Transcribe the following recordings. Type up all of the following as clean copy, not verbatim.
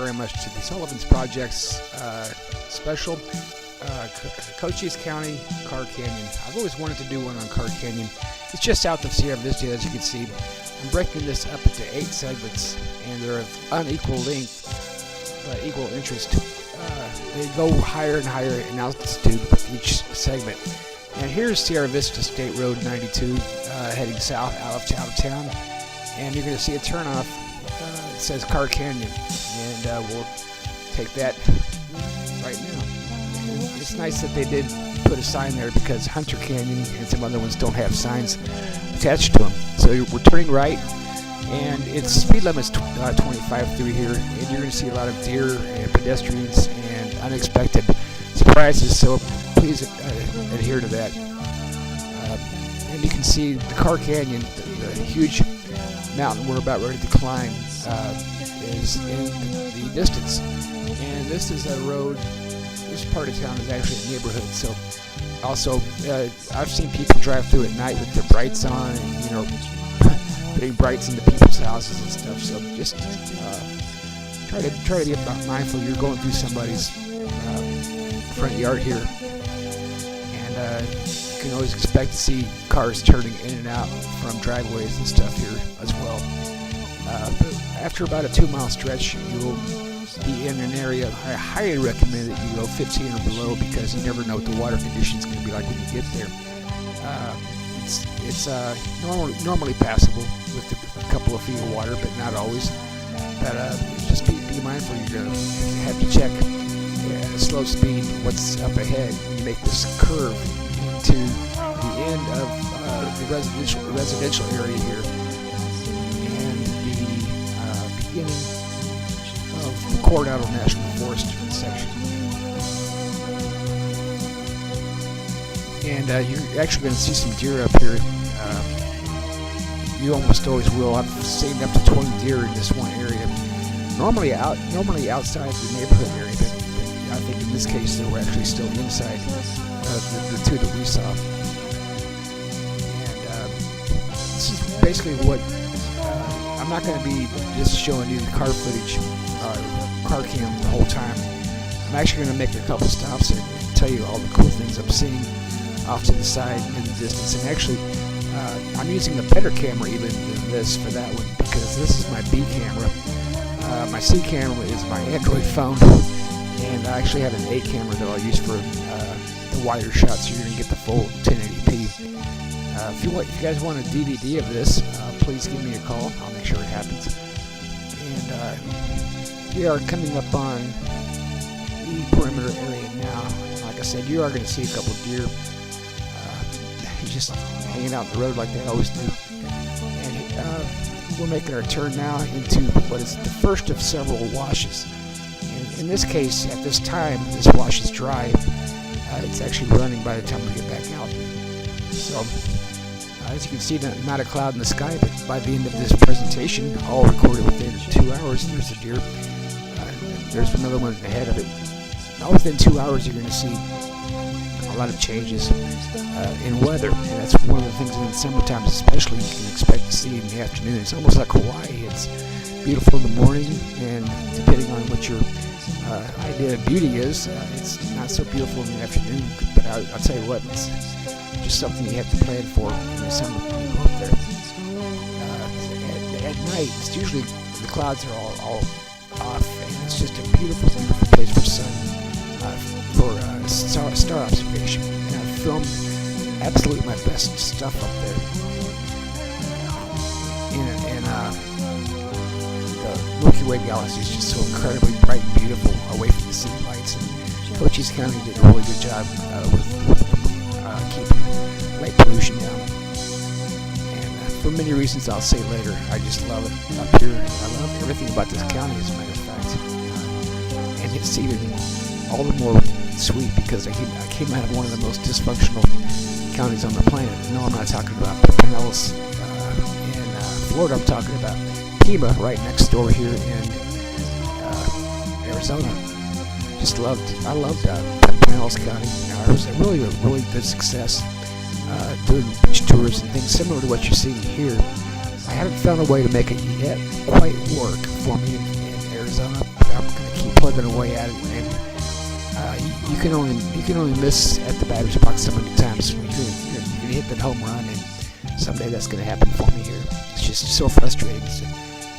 very much to the Sullivan's Projects special, Cochise County, Carr Canyon. I've always wanted to do one on Carr Canyon. It's just south of Sierra Vista, as you can see. I'm breaking this up into 8 segments, and they're of unequal length, but equal interest. They go higher and higher in altitude with each segment. And here's Sierra Vista State Road 92, heading south out of town. And you're going to see a turnoff. It says Carr Canyon, and we'll take that right now. And it's nice that they did put a sign there, because Hunter Canyon and some other ones don't have signs attached to them. So we're turning right, and its speed limit's 25 through here, and you're going to see a lot of deer and pedestrians and unexpected surprises. So please adhere to that. And you can see the Carr Canyon, the huge mountain we're about ready to climb, is in the distance. And this is a road. This part of town is actually a neighborhood. So also, I've seen people drive through at night with their brights on, and putting brights into people's houses and stuff. So just try to be mindful. You're going through somebody's front yard here, and you can always expect to see cars turning in and out from driveways and stuff here as well. But after about a 2-mile stretch, you'll be in an area. I highly recommend that you go 15 or below, because you never know what the water conditions going to be like when you get there. It's normally passable with a couple of feet of water, but not always. But just be mindful. You're going to have to check at a slow speed what's up ahead when you make this curve into the end of the residential area here, and the beginning of the Coronado National Forest section. And you're actually going to see some deer up here. You almost always will. I've seen up to 20 deer in this one area. Normally outside the neighborhood area, but I think in this case they were actually still inside the two that we saw. And this is basically what I'm not going to be just showing you the car footage, car cam the whole time. I'm actually going to make a couple stops and tell you all the cool things I'm seeing off to the side in the distance. And actually, I'm using a better camera even than this for that one, because this is my B camera. My C camera is my Android phone, and I actually have an A camera that I'll use for the wider shots, so you're going to get the full 1080p. If you guys want a DVD of this, please give me a call. I'll make sure it happens. And we are coming up on the perimeter area now. Like I said, you are going to see a couple of deer just hanging out on the road like they always do. And we're making our turn now into what is the first of several washes. And in this case, at this time, this wash is dry. It's actually running by the time we get back out. So, as you can see, not a cloud in the sky, but by the end of this presentation, all recorded within 2 hours, there's a deer. There's another one ahead of it. All within 2 hours, you're going to see a lot of changes in weather, and that's one of the things in the summertime especially you can expect to see in the afternoon. It's almost like Hawaii. It's beautiful in the morning, and depending on what your idea of beauty is, it's not so beautiful in the afternoon. But I'll tell you what, it's just something you have to plan for in the summer when you go up there. At night, it's usually the clouds are all off, and it's just a beautiful, beautiful place for star observation. And I've filmed absolutely my best stuff up there. And the Milky Way galaxy is just so incredibly bright and beautiful away from the city lights. And Cochise County did a really good job with keeping light pollution down. And for many reasons I'll say later, I just love it up here. I love everything about this county, as a matter of fact. And it's even all the more sweet because I came out of one of the most dysfunctional counties on the planet. No, I'm not talking about Pinellas in Florida. I'm talking about Pima, right next door here in Arizona. I loved Pinellas County. It was a really good success doing beach tours and things similar to what you're seeing here. I haven't found a way to make it yet quite work for me in Arizona, but I'm plugging away at it, and you can only miss at the batter's box so many times. You can hit that home run, and someday that's going to happen for me here. It's just so frustrating. It's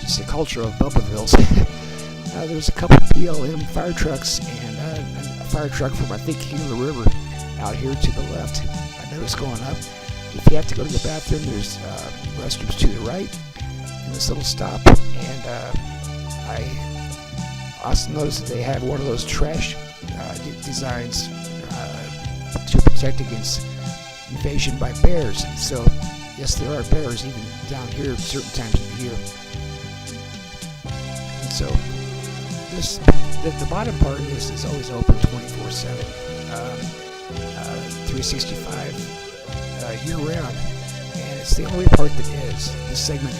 just a culture of Bubbavilles. There's a couple BLM fire trucks and a fire truck from, I think, Gila River out here to the left. I noticed going up. If you have to go to the bathroom, there's restrooms to the right in this little stop. And I also noticed that they have one of those trash designs to protect against invasion by bears. And so, yes, there are bears even down here certain times of the year. And so, the bottom part of this is always open 24/7, 365 year-round, and it's the only part that is. This segment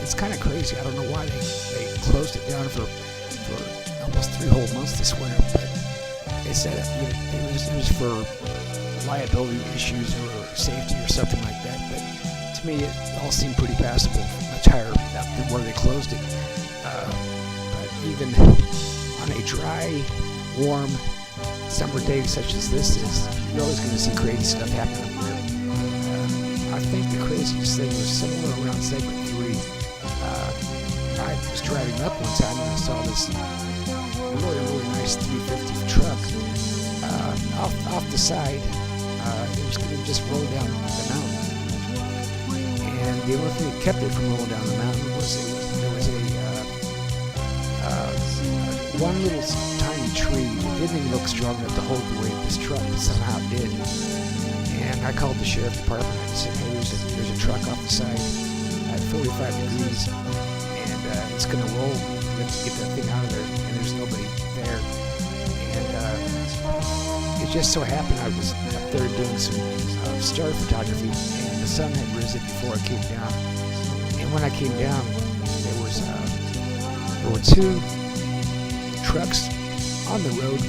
it's kind of crazy. I don't know why they closed it down for almost 3 whole months this winter, but they said it was for liability issues or safety or something like that. But to me, it all seemed pretty passable, much higher than where they closed it. But even on a dry, warm summer day such as this is, you're always going to see crazy stuff happening up there. I think the craziest thing was somewhere around segment 3. I was driving up one time and I saw this really nice 350 truck off the side. It was going to just roll down the mountain, and the only thing that kept it from rolling down the mountain was there was one little tiny tree that didn't even look strong enough to hold the weight of this truck, but somehow it did. And I called the sheriff department and said, hey, there's a truck off the side at 45 degrees, and it's going to roll. We have to get that thing out of there, and there's nobody there. And it just so happened I was up there doing some star photography, and the sun had risen before I came down. And when I came down, there were 2 trucks on the road.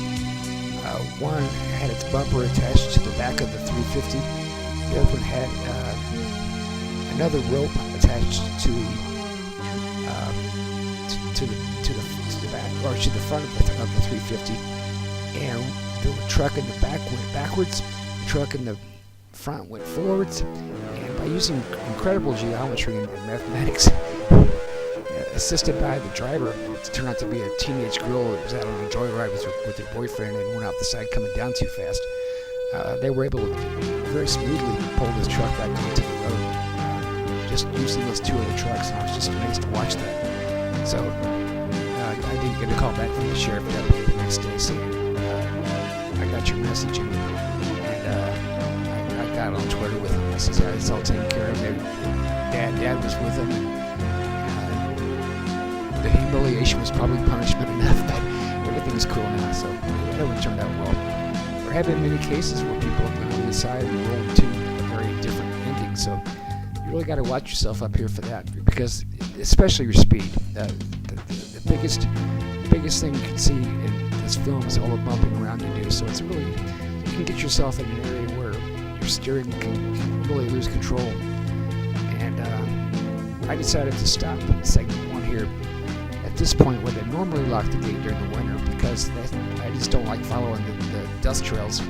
One had its bumper attached to the back of the 350. The other one had another rope attached to the back, or to the front of the 350. And the truck in the back went backwards. The truck in the front went forwards. And by using incredible geometry and mathematics, assisted by the driver, to turn out to be a teenage girl that was out on a joyride with her boyfriend and went out the side coming down too fast. They were able to very smoothly pull this truck back onto the road, just using those 2 other trucks, and I was just amazed to watch that. So I did get a call back from the sheriff deputy the next day saying, I got your message, and I got on Twitter with him. I said, yeah, it's all taken care of. Dad was with him. The humiliation was probably punishment enough, but everything's cool now, so everything turned out well. There have been many cases where people have been on the side and rolled to a very different ending, so you really got to watch yourself up here for that, because especially your speed. The biggest thing you can see in this film is all the bumping around you do, so it's really, you can get yourself in an area where your steering can really lose control. And I decided to stop segment 1 here at this point where they normally lock the gate during the winter, because I just don't like following the dust trails.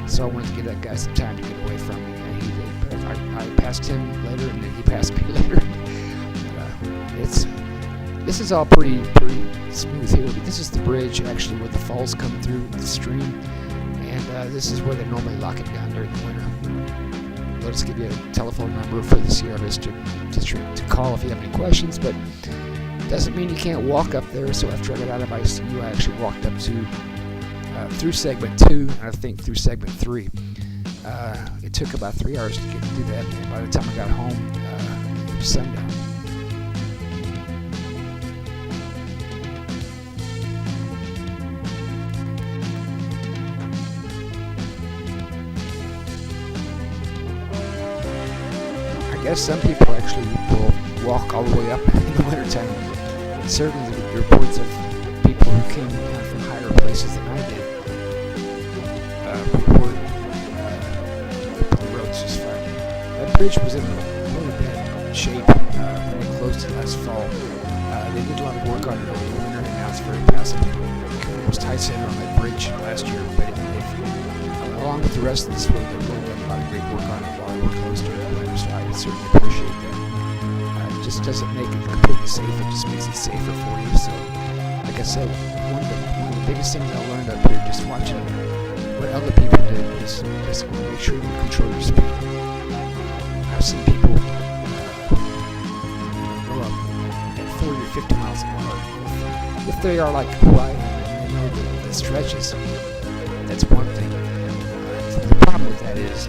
So I wanted to give that guy some time to get away from me, and he did. I passed him later, and then he passed me later. This is all pretty smooth here, but this is the bridge actually where the falls come through the stream, and this is where they normally lock it down during the winter. Let's give you a telephone number for the CRS to call if you have any questions, but doesn't mean you can't walk up there. So after I got out of ICU, I actually walked up to through segment 2, and I think through segment 3. It took about 3 hours to get to do that, and by the time I got home, it was sundown. I guess some people actually will walk all the way up in the wintertime. Certainly the reports of people who came from higher places than I did report the roads just fine. That bridge was in really bad shape when they closed it last fall. They did a lot of work on it over the winter, and now it's very passable. It was tight center on that bridge last year, but along with the rest of this road, they've really done a lot of great work on it while we're close to it. So I certainly appreciate that. It just doesn't make it completely safe, it just makes it safer for you. So, like I said, one of the biggest things I learned up here just watching what other people did is basically make sure you control your speed. I've seen people go up at 40 or 50 miles an hour. If they are like who I am and they know the stretches, that's one thing. The problem with that is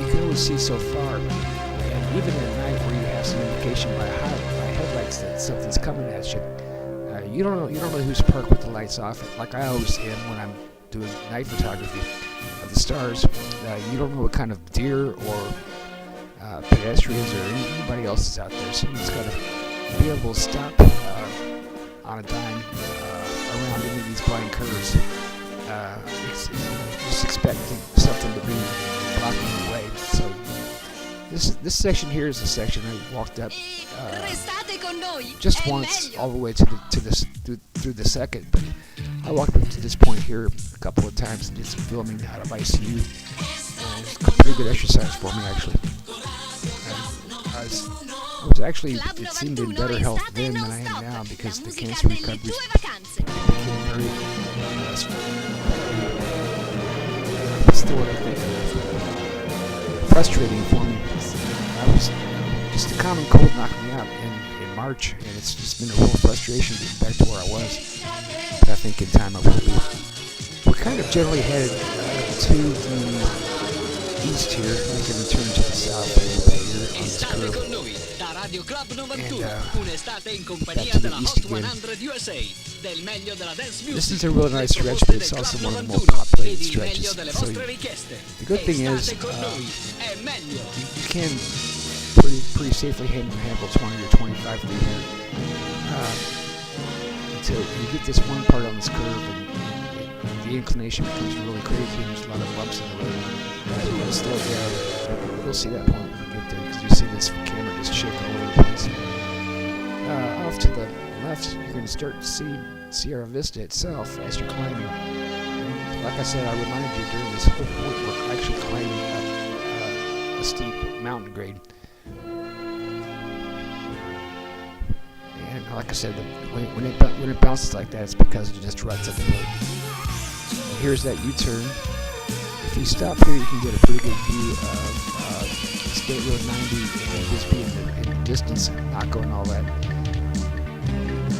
you can only see so far, and even at night where you have some indication by headlights that something's coming at you, you don't know who's parked with the lights off. Like I always am when I'm doing night photography of the stars. You don't know what kind of deer or pedestrians or anybody else is out there. Someone's got to be able to stop on a dime around any of these blind curves. Just expecting something to be blocking the way. So this section here is the section I walked up just once all the way through the second, but I walked up to this point here a couple of times and did some filming out of ICU. It's a pretty good exercise for me, actually. I was actually, it seemed in better health then than I am now because the cancer recovery became very still what I think frustrating for me. I was just a common cold knocked me out in March, and it's just been a real frustration getting back to where I was. But I think in time I will be. We're kind of generally headed to the east here, making a turn to the south here on this curve. And back to the east again. This is a really nice stretch, but it's also one of the more populated stretches. So the good thing is you can pretty safely handle 20 or 25 feet here until you get this one part on this curve and the inclination becomes really crazy and there's a lot of bumps in the road. You gotta slow it down. You'll see that point when we get there because you see this camera just shaking all over the place. Off to the left, you're going to start to see Sierra Vista itself as you're climbing. And like I said, I reminded you during this whole point we're actually climbing up a steep mountain grade. And like I said, when it bounces like that, it's because it just ruts up the road. And here's that U-turn. If you stop here, you can get a pretty good view of State Road 90 and just being in the distance, not going all that.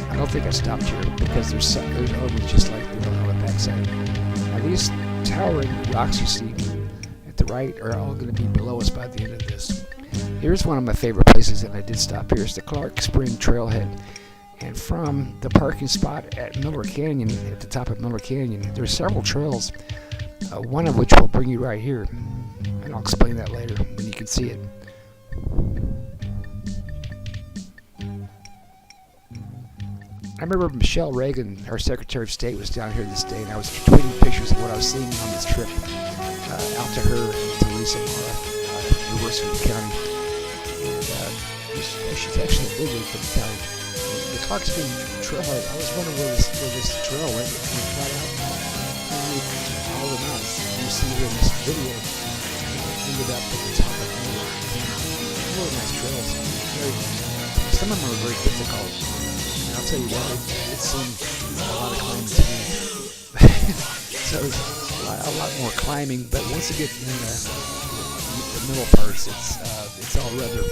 I don't think I stopped here because there's elements just like the one on the backside. Now these towering rocks you see at the right are all going to be below us by the end of this. Here's one of my favorite places, and I did stop here. It's the Clark Spring Trailhead. And from the parking spot at Miller Canyon, at the top of Miller Canyon, there's several trails, one of which will bring you right here. And I'll explain that later when you can see it. I remember Michelle Reagan, our Secretary of State, was down here this day, and I was tweeting pictures of what I was seeing on this trip out to her and to Lisa University of the County. And she's actually a big one for the county. The Clark Spring Trailhead, I was wondering where this trail went. It went right out all the mountains. You see here in this video, it ended up at the top of the hill. Really nice trails. Some of them are very difficult. I'll tell you what, it seemed a lot of climbing to me. So a lot more climbing, but once you get in the middle parts, it's all rather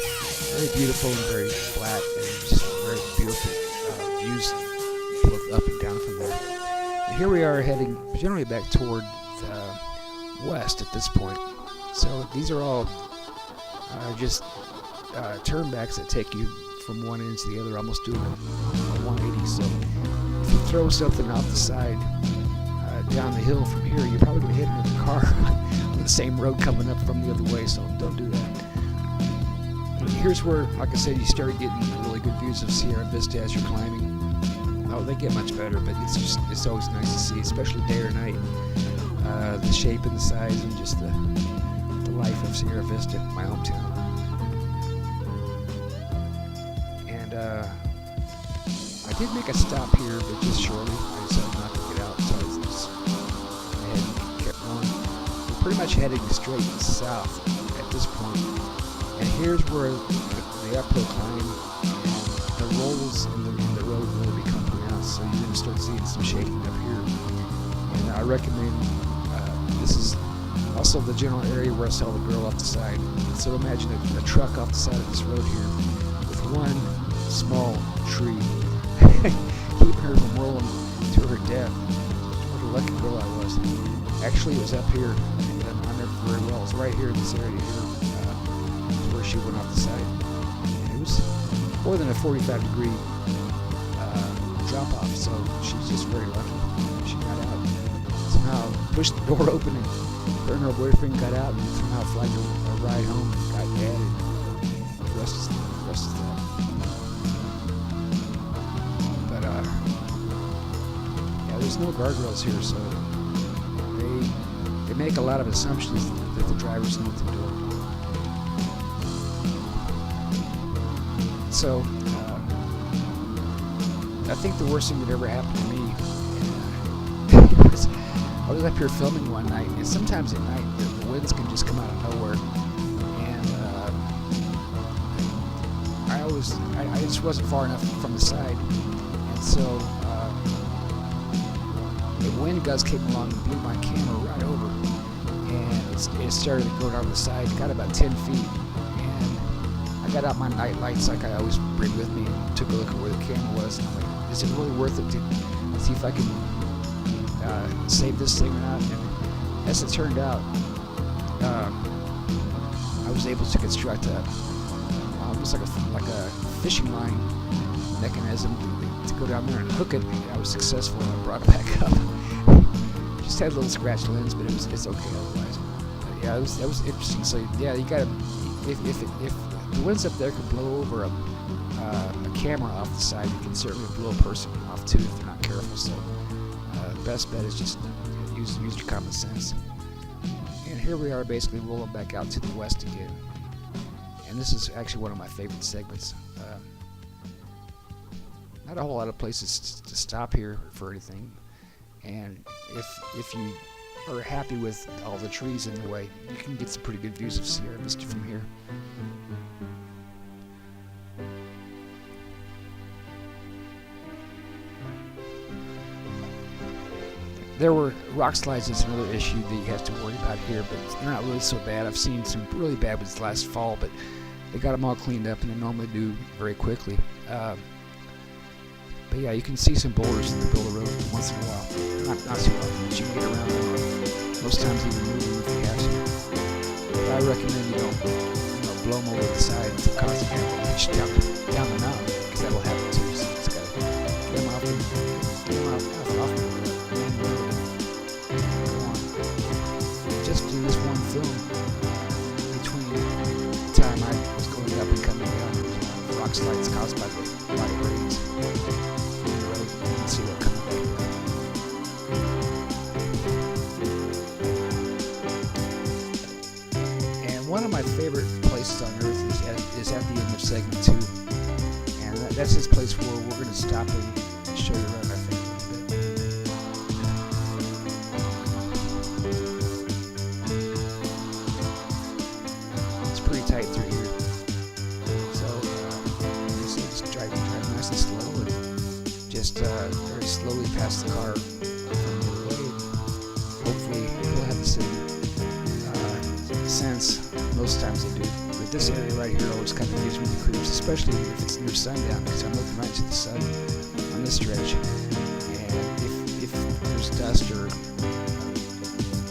very beautiful and very flat and just very beautiful views both up and down from there. And here we are heading generally back toward the west at this point. So these are all just turnbacks that take you from one end to the other, almost doing a 180. So if you throw something off the side down the hill from here, you're probably going to hit another car on the same road coming up from the other way, so don't do that. And here's where, like I said, you start getting really good views of Sierra Vista as you're climbing. Oh, they get much better, but it's always nice to see, especially day or night, the shape and the size and just the life of Sierra Vista, my hometown. I did make a stop here, but just shortly. I decided not to get out, so I just went ahead and kept going. We're pretty much heading straight south at this point. And here's where the uphill climb and the rolls in the road really become pronounced, so you're going to start seeing some shaking up here. And I recommend, this is also the general area where I saw the girl off the side. So imagine a truck off the side of this road here with one small tree keeping her from rolling to her death. What a lucky girl I was. Actually, it was up here, and I remember very well. It's right here in this area here, where she went off the side. And it was more than a 45-degree drop off, so she was just very lucky. She got out, somehow pushed the door open, and her and her boyfriend got out and somehow flagged a ride home and got dad, and the rest is that. But yeah, there's no guardrails here, so they make a lot of assumptions that the drivers know what they're doing. So I think the worst thing that ever happened to me was I was up here filming one night, and sometimes at night the winds can just come out of nowhere, and I just wasn't far enough from the side, and so the wind gust came along and blew my camera right over, and it started to go down the side, got about 10 feet, and I got out my night lights like I always bring with me and took a look at where the camera was, and I'm like, is it really worth it to see if I can save this thing or not? And as it turned out, I was able to construct almost like a fishing line mechanism to go down there and hook it. And I was successful, and I brought it back up. Just had a little scratched lens, but it's okay otherwise. But yeah, that was interesting. So yeah, you gotta, if the winds up there could blow over a camera off the side, you can certainly blow a person off too if they're not careful. So the best bet is just use your common sense. And here we are, basically rolling back out to the west again. And this is actually one of my favorite segments. Not a whole lot of places to stop here for anything. And if you are happy with all the trees in the way, you can get some pretty good views of Sierra Vista from here. There were rock slides. Is another issue that you have to worry about here, but they're not really so bad. I've seen some really bad ones last fall, but they got them all cleaned up, and they normally do very quickly. But yeah, you can see some boulders in the middle of the road once in a while. Not too often, but you can get around them. Most times even move them if you have to. But I recommend you don't blow them over the side to cause a damage down the mountain, because that will happen too. So you just gotta get them off the road. Go on. Just do this one film between the time I was going up and coming down. Rock slides caused by the light rays. And see what comes back around. And one of my favorite places on earth is at the end of segment 2, and that's this place where we're going to stop and show you around, I think, a little bit. It's pretty tight through here, so just drive nice and slow, and just very slowly past the car from the way. Hopefully we'll have the same sense. Most times they do. But this area right here always kind of gives me the creeps, especially if it's near sundown, because I'm looking right to the sun on this stretch. And if there's dust or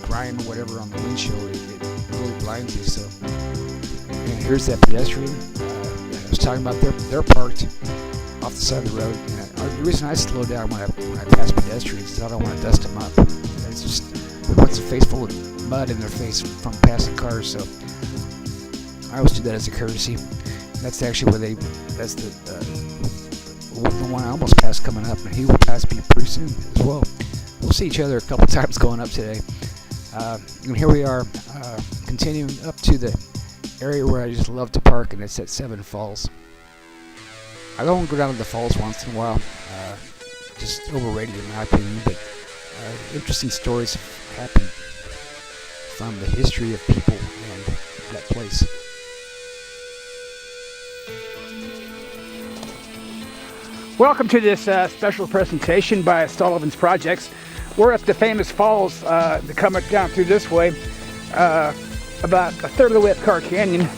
grime or whatever on the windshield, it really blinds you. So, and here's that pedestrian. I was talking about they're parked off the side of the road. And the reason I slow down when I pass pedestrians is I don't want to dust them up. It's just it puts a face full of mud in their face from passing cars. So I always do that as a courtesy. And that's actually where that's the one I almost passed coming up, and he will pass me pretty soon as well. We'll see each other a couple times going up today. And here we are, continuing up to the area where I just love to park, and it's at Seven Falls. I go and go down to the falls once in a while. Just overrated in my opinion, but interesting stories have happened from the history of people and that place. Welcome to this special presentation by Sullivan's Projects. We're at the famous falls that come down through this way, about a third of the way up Carr Canyon.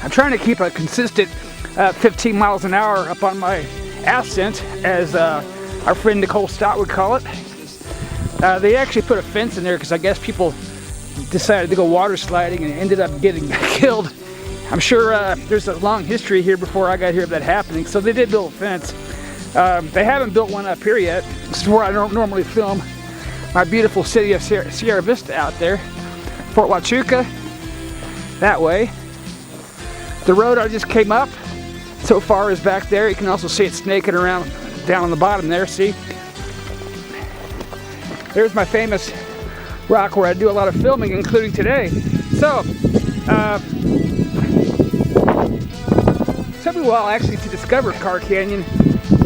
I'm trying to keep a consistent 15 miles an hour up on my ascent, as our friend Nicole Stott would call it. They actually put a fence in there because I guess people decided to go water sliding and ended up getting killed. I'm sure there's a long history here before I got here of that happening, so they did build a fence. They haven't built one up here yet. This is where I don't normally film my beautiful city of Sierra Vista out there. Fort Huachuca, that way. The road I just came up so far is back there. You can also see it snaking around down on the bottom there, see? There's my famous rock where I do a lot of filming, including today. So, took me a while actually to discover Carr Canyon.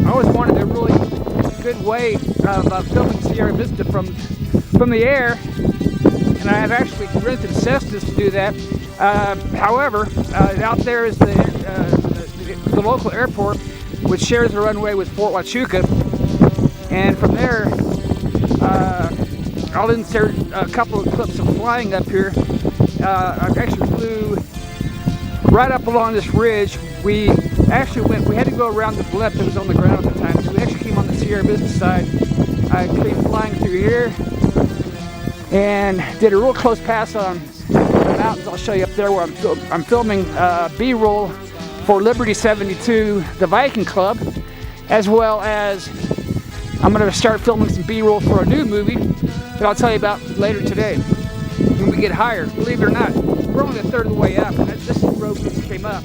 I always wanted a really good way of filming Sierra Vista from the air, and I have actually rented Cessnas to do that. However, out there is the local airport, which shares the runway with Fort Huachuca, and from there, I'll insert a couple of clips of flying up here. I actually flew right up along this ridge. We had to go around the blimp that was on the ground at the time, so we actually came on the Sierra Vista side. I came flying through here and did a real close pass on the mountains. I'll show you up there where I'm filming B-roll for Liberty 72, the Viking Club, as well as I'm going to start filming some B-roll for a new movie that I'll tell you about later today when we get higher. Believe it or not, we're only a third of the way up, and this is the road we just came up.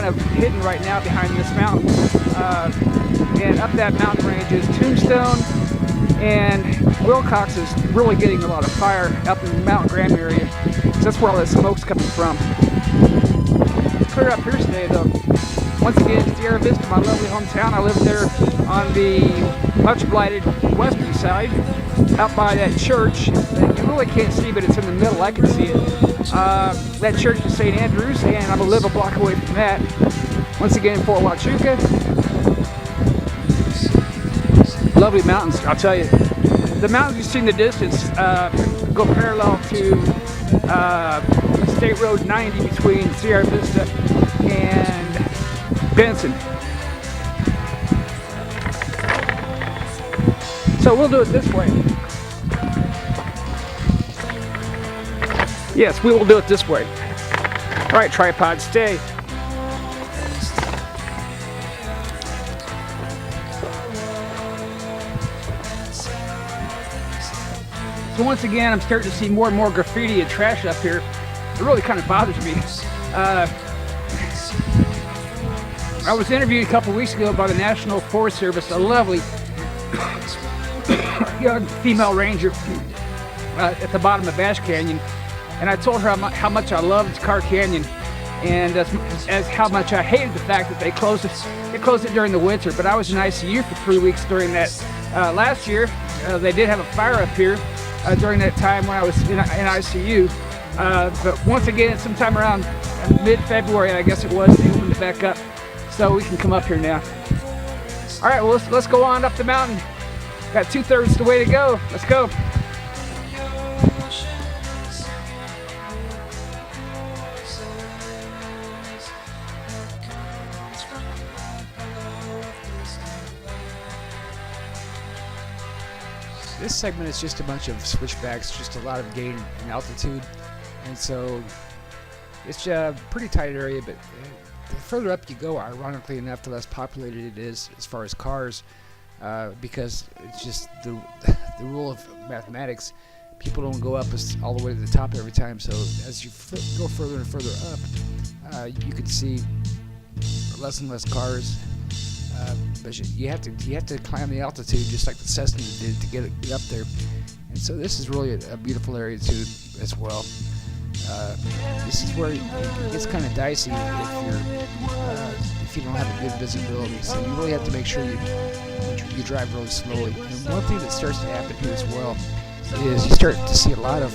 kind of hidden right now behind this mountain. And up that mountain range is Tombstone, and Wilcox is really getting a lot of fire up in the Mount Graham area. So that's where all that smoke's coming from. It's clear up here today though. Once again, Sierra Vista, my lovely hometown. I live there on the much blighted western side, out by that church. You really can't see, but it's in the middle. I can see it. That church is St. Andrews, and I'm gonna live a block away from that. Once again, in Fort Huachuca. Lovely mountains, I'll tell you. The mountains you see in the distance go parallel to State Road 90 between Sierra Vista and Benson. So we'll do it this way. Yes, we will do it this way. All right, tripod, stay. So once again, I'm starting to see more and more graffiti and trash up here. It really kind of bothers me. I was interviewed a couple weeks ago by the National Forest Service, a lovely young female ranger at the bottom of Bash Canyon, and I told her how much I loved Carr Canyon, and as how much I hated the fact that they closed it. They closed it during the winter, but I was in ICU for 3 weeks during that. Last year, they did have a fire up here during that time when I was in ICU. But once again, sometime around mid-February, I guess it was, they opened it back up, so we can come up here now. All right, well, let's go on up the mountain. Got 2/3 the way to go. Let's go. This segment is just a bunch of switchbacks, just a lot of gain in altitude, and so it's a pretty tight area, but the further up you go, ironically enough, the less populated it is as far as cars, because it's just the rule of mathematics. People don't go up all the way to the top every time, so as you go further and further up, you can see less and less cars. But you have to climb the altitude just like the Cessna did to get up there, and so this is really a beautiful area too as well. This is where it gets kind of dicey if you don't have a good visibility. So you really have to make sure you drive really slowly. And one thing that starts to happen here as well is you start to see a lot of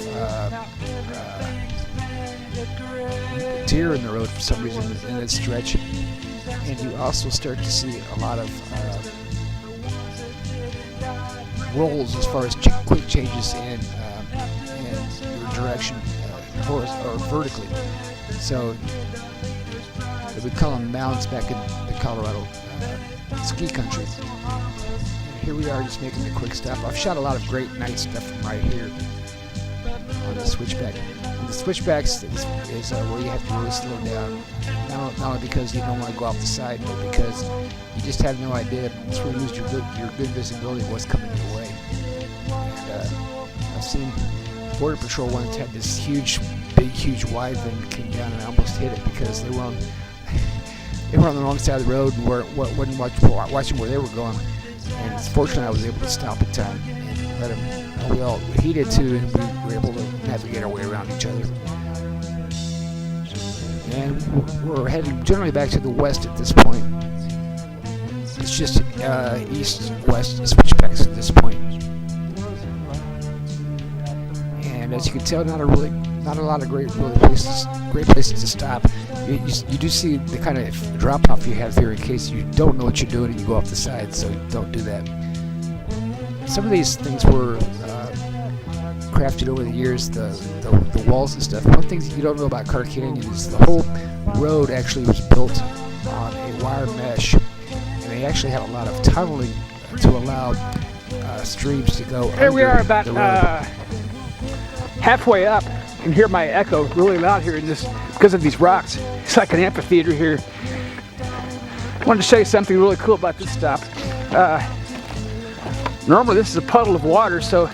deer in the road for some reason in this stretch. And you also start to see a lot of rolls as far as quick changes in your direction or vertically. So we call them mounds back in the Colorado ski country. And here we are just making a quick stop. I've shot a lot of great night stuff from right here on the switchback. And the switchbacks is where you have to really slow down. Not only because you don't want to go off the side, but because you just have no idea. That's where you lose your good visibility of what's coming your way. And I've seen Border Patrol once had this huge wide thing that came down, and I almost hit it because they were on the wrong side of the road and wasn't watching where they were going. And fortunately, I was able to stop in time and let them. He did too, and we were able to navigate our way around each other. And we're heading generally back to the west at this point. It's just east-west switchbacks at this point. And as you can tell, not a lot of great places to stop. You do see the kind of drop-off you have here in case you don't know what you're doing and you go off the side, so don't do that. Some of these things were crafted over the years, the walls and stuff. One thing that you don't know about Carr Canyon is the whole road actually was built on a wire mesh, and they actually had a lot of tunneling to allow streams to go. Here we are about halfway up. You can hear my echo really loud here in this because of these rocks. It's like an amphitheater here. I wanted to show you something really cool about this stop. Normally this is a puddle of water, so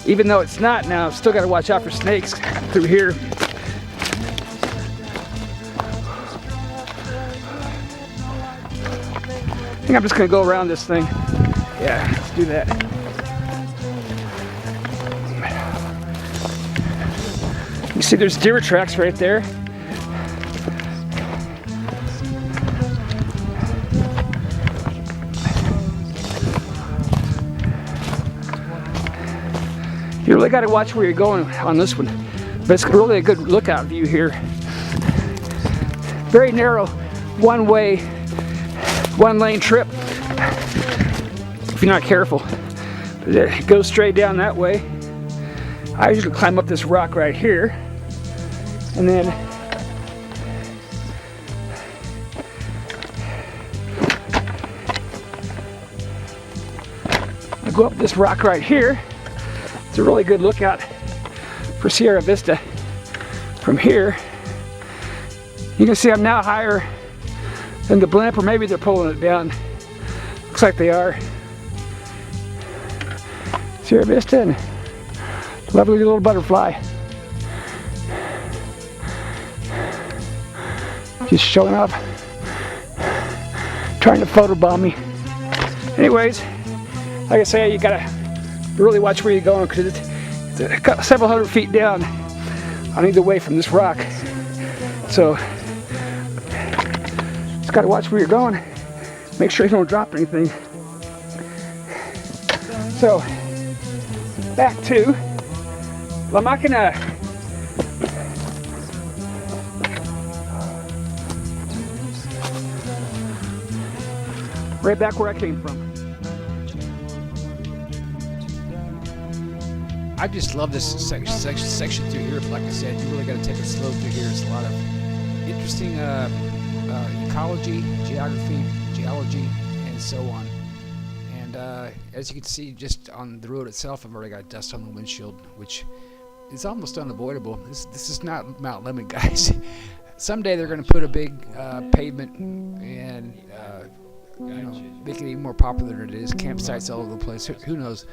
even though it's not now, I've still got to watch out for snakes through here. I'm just gonna go around this thing. Yeah, let's do that. You see there's deer tracks right there. You really got to watch where you're going on this one. But it's really a good lookout view here. Very narrow, one-way, one-lane trip. If you're not careful. It goes straight down that way. I usually climb up this rock right here. And then I go up this rock right here. It's a really good lookout for Sierra Vista from here. You can see I'm now higher than the blimp, or maybe they're pulling it down. Looks like they are. Sierra Vista and lovely little butterfly. Just showing off, trying to photobomb me. Anyways, like I say, you gotta really watch where you're going, because it's several hundred feet down on either way from this rock. So just gotta watch where you're going. Make sure you don't drop anything. So back to, well, I'm not gonna right back where I came from. I just love this section through here. But like I said, you really got to take it slow through here. It's a lot of interesting ecology, geography, geology, and so on. And as you can see, just on the road itself, I've already got dust on the windshield, which is almost unavoidable. This is not Mount Lemmon, guys. Someday they're going to put a big pavement and make it even more popular than it is. Campsites all over the place. Who knows?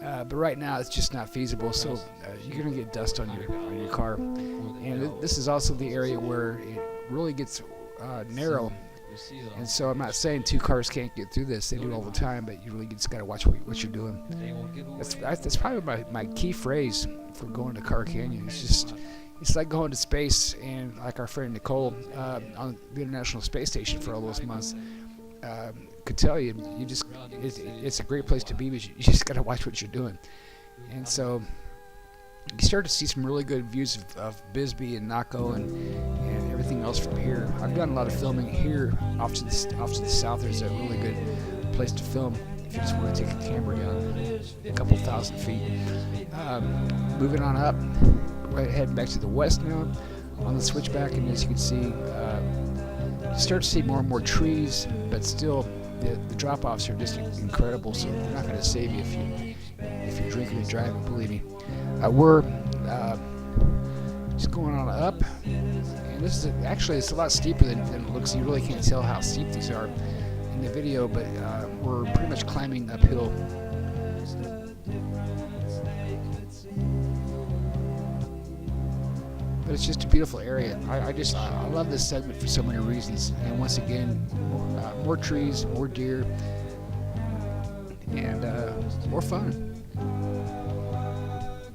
But right now it's just not feasible, so you're going to get dust on your car. And this is also the area where it really gets narrow. And so I'm not saying two cars can't get through this. They do it all the time, but you really just got to watch what you're doing. That's probably my key phrase for going to Carr Canyon. It's like going to space, and like our friend Nicole on the International Space Station for all those months could tell you, it's a great place to be, but you just got to watch what you're doing. And so you start to see some really good views of Bisbee and Naco and everything else from here. I've done a lot of filming here off to the south. There's a really good place to film if you just want to take a camera down a couple thousand feet. Moving on up, right, heading back to the west now on the switchback, and as you can see, you start to see more and more trees, but still the drop-offs are just incredible, so they're not going to save you if you're drinking and driving, believe me. We're just going on up, and this is it's a lot steeper than it looks. You really can't tell how steep these are in the video, but we're pretty much climbing uphill. But it's just a beautiful area. I love this segment for so many reasons. And once again, more trees, more deer, and more fun.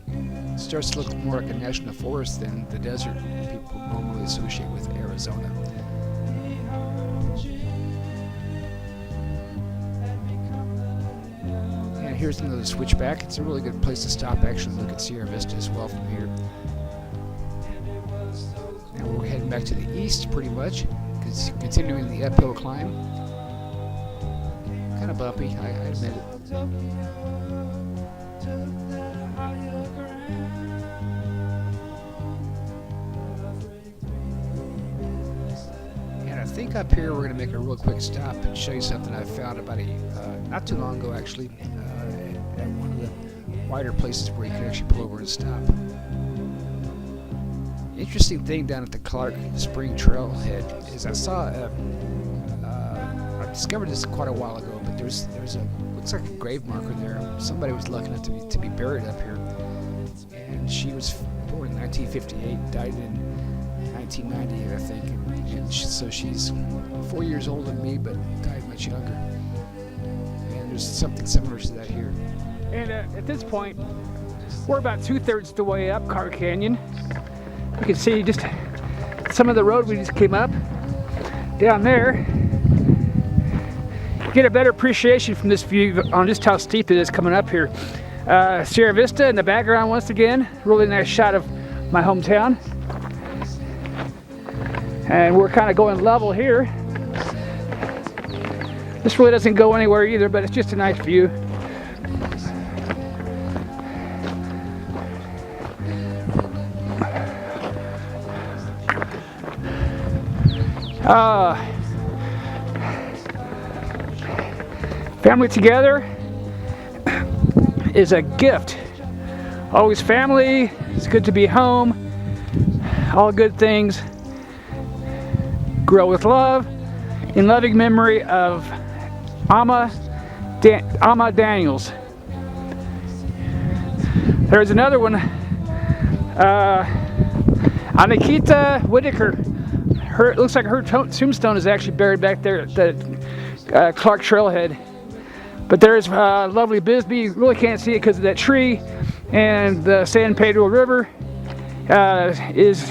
It starts to look more like a national forest than the desert people normally associate with Arizona. And here's another switchback. It's a really good place to stop, actually look at Sierra Vista as well from here. And we're heading back to the east pretty much, continuing the uphill climb. Kind of bumpy, I admit it. And I think up here we're going to make a real quick stop and show you something I found about not too long ago actually, at one of the wider places where you can actually pull over and stop. Interesting thing down at the Clark Spring Trailhead is I saw I discovered this quite a while ago, but there's a looks like a grave marker there. Somebody was lucky enough to be buried up here, and she was born in 1958, died in 1990, I think, and so she's 4 years older than me, but died much younger. there's something similar to that here. And at this point, we're about 2/3 the way up Carr Canyon. You can see just some of the road we just came up. Down there, you get a better appreciation from this view on just how steep it is coming up here. Sierra Vista in the background once again. Really nice shot of my hometown. And we're kind of going level here. This really doesn't go anywhere either, but it's just a nice view. Family together is a gift. Always family. It's good to be home. All good things. Grow with love. In loving memory of Amma Daniels. There's another one. Anikita Whitaker. It looks like her tombstone is actually buried back there at the Clark Trailhead. But there's lovely Bisbee. You really can't see it because of that tree. And the San Pedro River is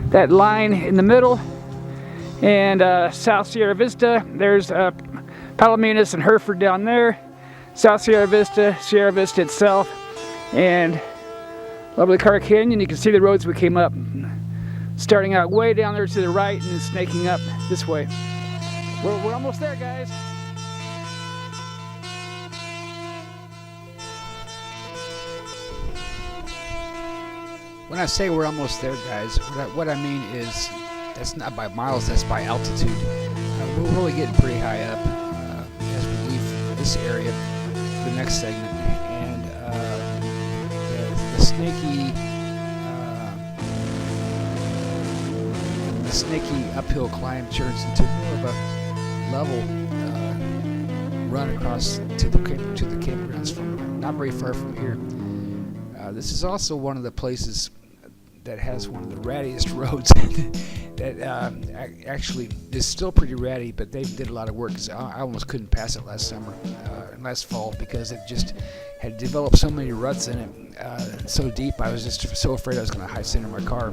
that line in the middle. And South Sierra Vista, there's Palominas and Hereford down there. South Sierra Vista itself, and lovely Carr Canyon. You can see the roads we came up, starting out way down there to the right and then snaking up this way. We're almost there, guys. When I say we're almost there, guys, what I mean is that's not by miles, that's by altitude. We're really getting pretty high up as we leave this area for the next segment. And the snaky uphill climb turns into more of a level run across to the campgrounds from not very far from here. This is also one of the places that has one of the rattiest roads that actually is still pretty ratty, but they did a lot of work. I almost couldn't pass it last fall, because it just had developed so many ruts in it, so deep. I was just so afraid I was going to high center my car.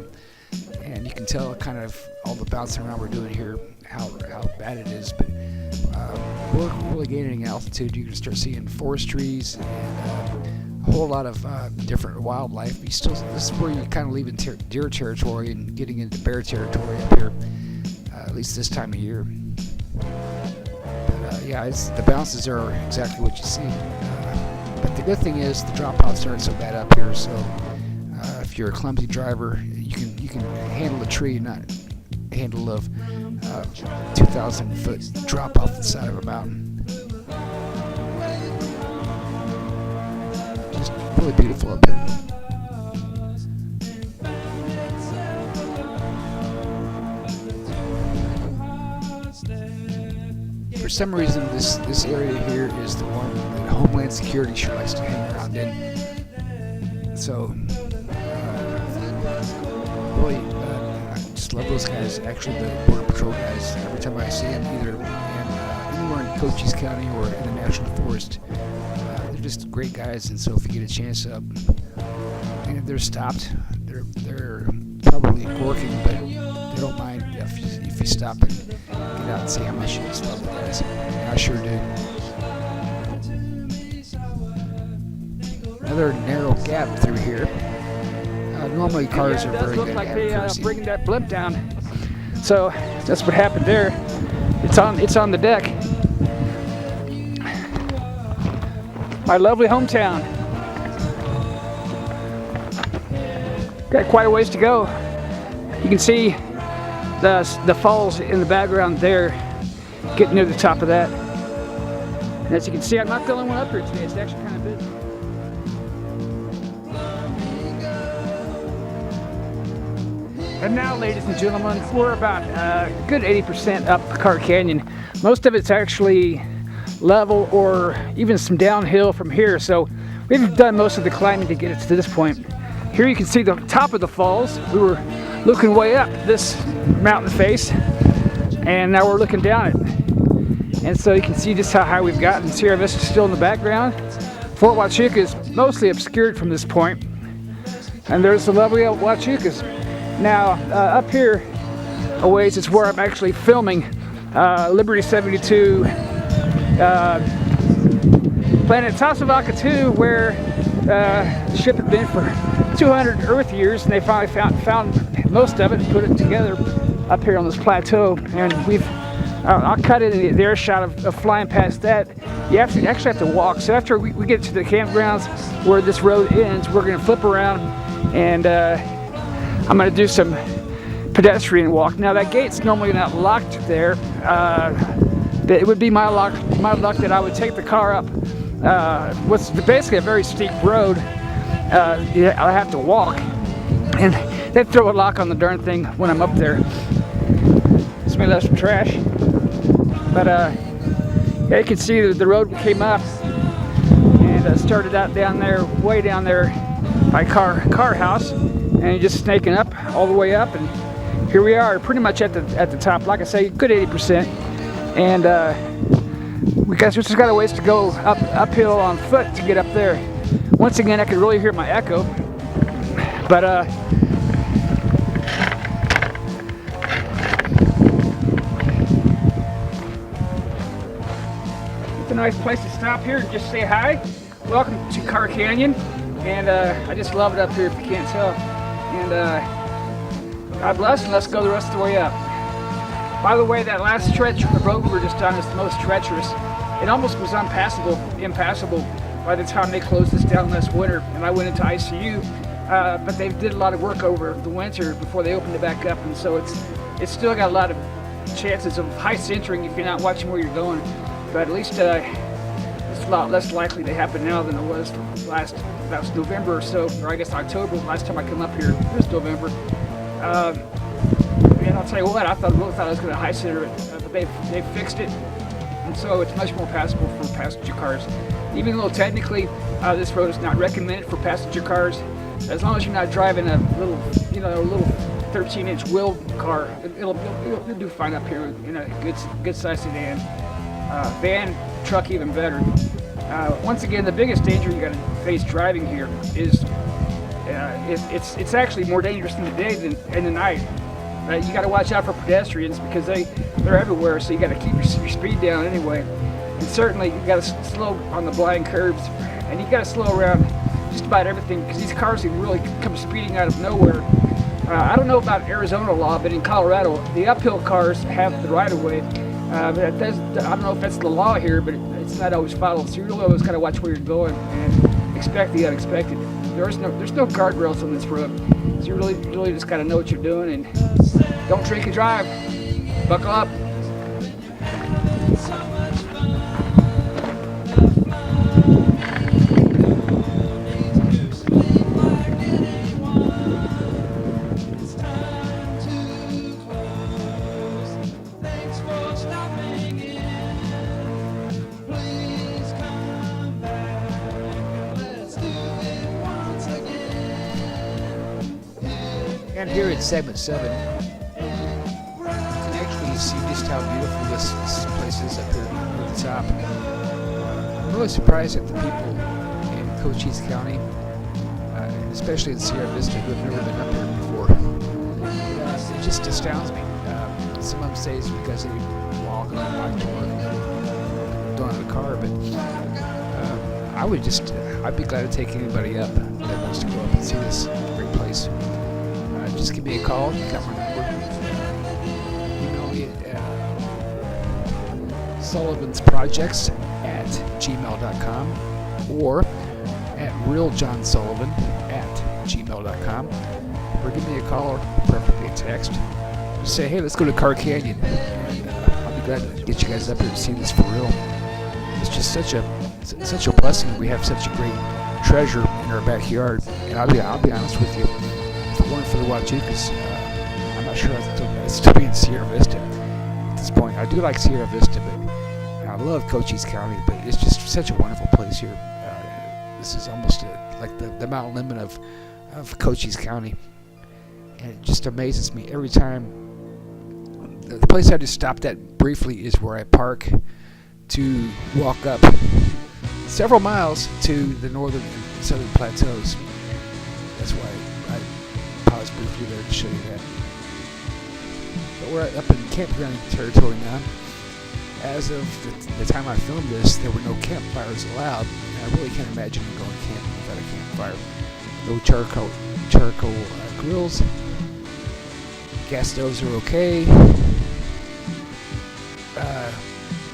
And you can tell kind of all the bouncing around we're doing here, how bad it is. But we're really gaining altitude. You can start seeing forest trees and a whole lot of different wildlife. This is where you kind of leave in deer territory and getting into bear territory up here, at least this time of year. But yeah, the bounces are exactly what you see. But the good thing is the drop-offs aren't so bad up here. So if you're a clumsy driver, you can handle a tree, not handle a 2,000-foot drop off the side of a mountain. Really beautiful up here. For some reason, this area here is the one that Homeland Security sure likes to hang around in. So, really, I just love those guys. Actually, the Border Patrol guys. Every time I see them, either anywhere in Cochise County or in the National Forest, they're just great guys. And so, if you get a chance up, and if they're stopped, they're probably working, but they don't mind if you stop and get out and see how much you just love the guys. I sure do. Another narrow gap through here. Normally cars are very good like at they bringing that blimp down. So that's what happened there. It's on the deck. My lovely hometown. Got quite a ways to go. You can see the falls in the background there, getting near the top of that. And as you can see, I'm not the only one up here today. It's actually kind of busy. And now, ladies and gentlemen, we're about a good 80% up Carr Canyon. Most of it's actually level or even some downhill from here. So we've done most of the climbing to get it to this point. Here you can see the top of the falls. We were looking way up this mountain face, and now we're looking down it. And so you can see just how high we've gotten. Sierra Vista still in the background. Fort Huachuca is mostly obscured from this point. And there's the lovely Huachucas. Now, up here a ways is where I'm actually filming Liberty 72, Planet Tasawaka 2, where the ship had been for 200 Earth years, and they finally found most of it and put it together up here on this plateau. And I'll cut in the air shot of flying past that. You actually have to walk. So after we get to the campgrounds where this road ends, we're going to flip around, and I'm going to do some pedestrian walk. Now that gate's normally not locked there. It would be my luck that I would take the car up what's basically a very steep road. I have to walk, and they throw a lock on the darn thing when I'm up there. Somebody left some trash. But yeah, you can see that the road came up and started out down there, way down there by Carr House, and just snaking up all the way up, and here we are, pretty much at the top. Like I say, good 80%, and we just got a ways to go uphill on foot to get up there. Once again, I could really hear my echo, but it's a nice place to stop here and just say hi. Welcome to Carr Canyon, and I just love it up here if you can't tell. And God bless, and let's go the rest of the way up. By the way, that last stretch of the road we were just on is the most treacherous. It almost was impassable by the time they closed this down last winter, and I went into ICU. But they did a lot of work over the winter before they opened it back up, and so it's still got a lot of chances of high centering if you're not watching where you're going. But at least it's a lot less likely to happen now than it was last November or so, or I guess October. Last time I came up here, it was November. And I'll tell you what, I really thought I was going to high center it, but they fixed it, and so it's much more passable for passenger cars. Even though technically this road is not recommended for passenger cars, as long as you're not driving a little 13-inch wheel car, you'll do fine up here in a good sized sedan. Van, truck, even better. Once again, the biggest danger you got to face driving here is it's actually more dangerous in the day than in the night. You got to watch out for pedestrians because they're everywhere, so you got to keep your speed down anyway. And certainly you got to slow on the blind curves, and you got to slow around just about everything because these cars can really come speeding out of nowhere. I don't know about Arizona law, but in Colorado, the uphill cars have the right of way. But I don't know if that's the law here, but it's not always followed. So you really always got to watch where you're going and expect the unexpected. There's no guardrails on this road, so you really just got to know what you're doing, and don't drink and drive. Buckle up. And here in segment 7, you can actually see just how beautiful this place is up here at the top. I'm really surprised at the people in Cochise County, especially in Sierra Vista, who have never been up here before. It just astounds me. Some of them say it's because they walk or bike to work, don't have a car, but I'd be glad to take anybody up that wants to go up and see this great place. Just give me a call. You got my number. Email me at sullivansprojects@gmail.com or at realjohnsullivan@gmail.com, or give me a call or preferably a text. Just say, hey, let's go to Carr Canyon, and I'll be glad to get you guys up here to see this for real. It's just such a blessing that we have such a great treasure in our backyard. And I'll be honest with you. If it weren't for the Huachucas, I'm not sure I'd still be in Sierra Vista at this point. I do like Sierra Vista, but I love Cochise County, but it's just such a wonderful place here. This is almost like the mountain limit of Cochise County, and it just amazes me every time. The place I just stopped at briefly is where I park to walk up several miles to the northern and southern plateaus. That's why I paused briefly there to show you that. But we're up in campground territory now. As of the time I filmed this, there were no campfires allowed, and I really can't imagine going camping without a campfire. No charcoal grills. Gas stoves are okay.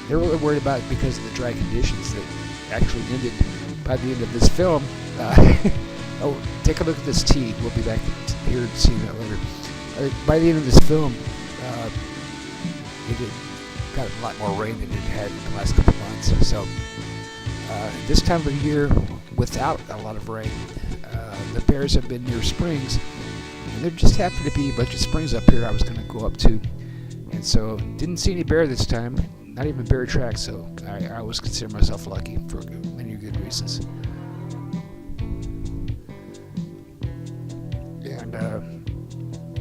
They're really worried about it because of the dry conditions that actually ended by the end of this film. Oh, take a look at this tea. We'll be back here to see that later. By the end of this film, it got a lot more rain than it had in the last couple of months. So this time of the year, without a lot of rain, the bears have been near springs, and there just happened to be a bunch of springs up here I was going to go up to, and so didn't see any bear this time, not even bear tracks. So I always consider myself lucky for many good reasons. And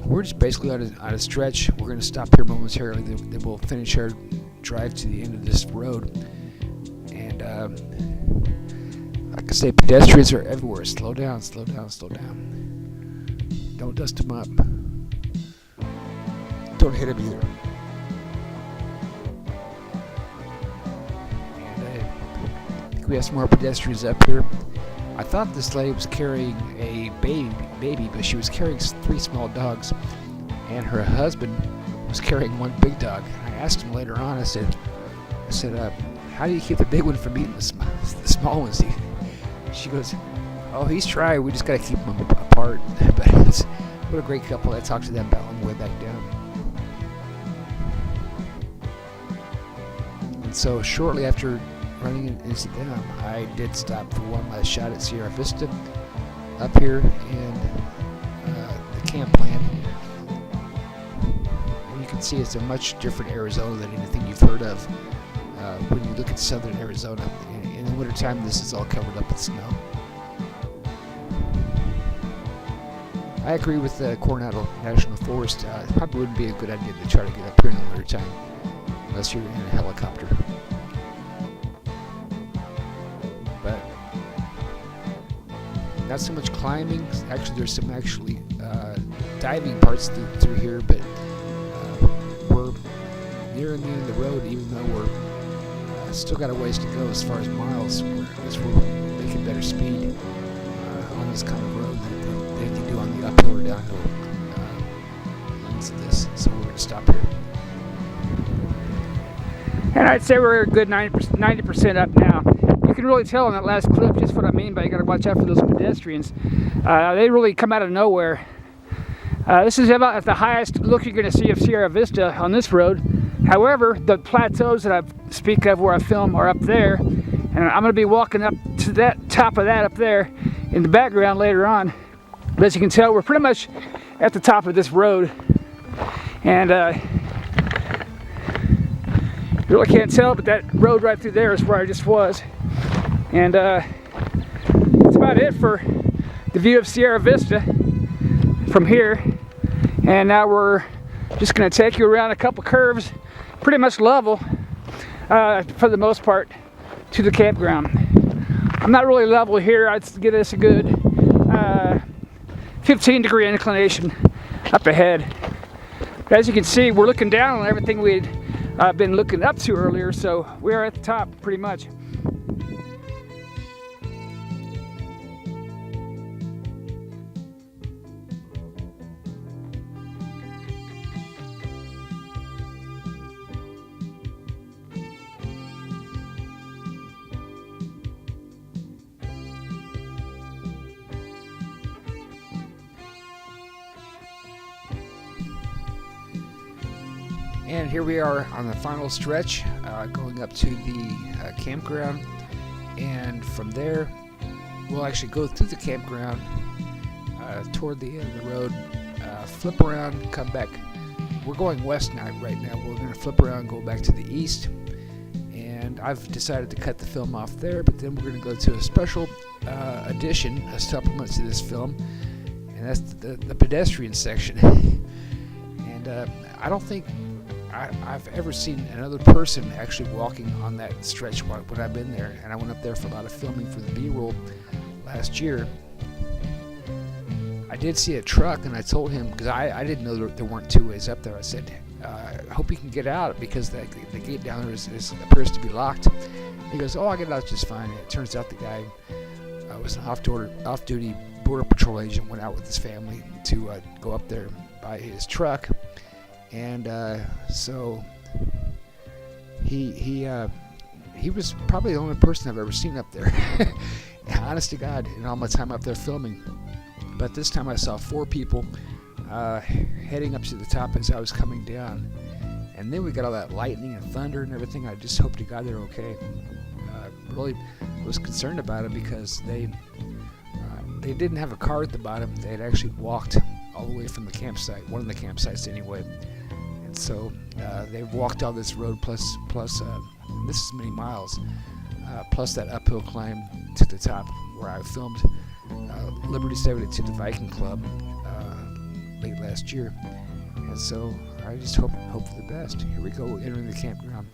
we're just basically on a stretch. We're going to stop here momentarily. Then we'll finish our drive to the end of this road. And like I say, pedestrians are everywhere. Slow down, slow down, slow down. Don't dust them up. Don't hit them either. And I think we have some more pedestrians up here. I thought this lady was carrying a baby, but she was carrying 3 small dogs, and her husband was carrying 1 big dog. And I asked him later on. I said, how do you keep the big one from eating the small ones? She goes, oh, he's trying. We just got to keep them apart. But what a great couple. I talked to them about on the way back down. And so shortly after running into them, I did stop for one last shot at Sierra Vista up here and the camp land. And you can see it's a much different Arizona than anything you've heard of when you look at southern Arizona. In the wintertime, this is all covered up with snow. I agree with Coronado National Forest. It probably wouldn't be a good idea to try to get up here in the wintertime unless you're in a helicopter. But not so much climbing. Actually, there's some diving parts through here, but we're nearing the end of the road, even though we're still got a ways to go as far as miles. We're making better speed on this kind of road than you do on the uphill or downhill lanes of this. So we're going to stop here. And I'd say we're a good 90% up now. You can really tell in that last clip just what I mean by you got to watch out for those pedestrians. They really come out of nowhere. This is about at the highest look you're going to see of Sierra Vista on this road. However, the plateaus that I speak of where I film are up there, and I'm going to be walking up to that top of that up there in the background later on. But as you can tell, we're pretty much at the top of this road, and you really can't tell, but that road right through there is where I just was. And that's about it for the view of Sierra Vista from here. And now we're just going to take you around a couple curves, pretty much level for the most part, to the campground. I'm not really level here. I'd give this a good 15-degree inclination up ahead. But as you can see, we're looking down on everything we'd been looking up to earlier, so we are at the top pretty much. And here we are on the final stretch, going up to the campground, and from there we'll actually go through the campground toward the end of the road, flip around, come back. We're going west now right now. We're going to flip around, go back to the east, and I've decided to cut the film off there, but then we're going to go to a special addition, a supplement to this film, and that's the pedestrian section. And I don't think I've ever seen another person actually walking on that stretch when I've been there. And I went up there for a lot of filming for the B-roll last year. I did see a truck, and I told him, because I didn't know there weren't two ways up there. I said, I hope you can get out, because the gate down there appears to be locked. He goes, oh, I'll get out just fine. And it turns out the guy was an off-duty Border Patrol agent, went out with his family to go up there and buy his truck. And so he was probably the only person I've ever seen up there. Honest to God, in all my time up there filming. But this time I saw 4 people heading up to the top as I was coming down. And then we got all that lightning and thunder and everything. I just hoped to God they're okay. Really was concerned about it, because they didn't have a car at the bottom. They had actually walked all the way from the campsite, one of the campsites anyway. And so they've walked all this road plus this is many miles, plus that uphill climb to the top where I filmed Liberty 72, the Viking Club, late last year. And so I just hope for the best. Here we go, entering the campground.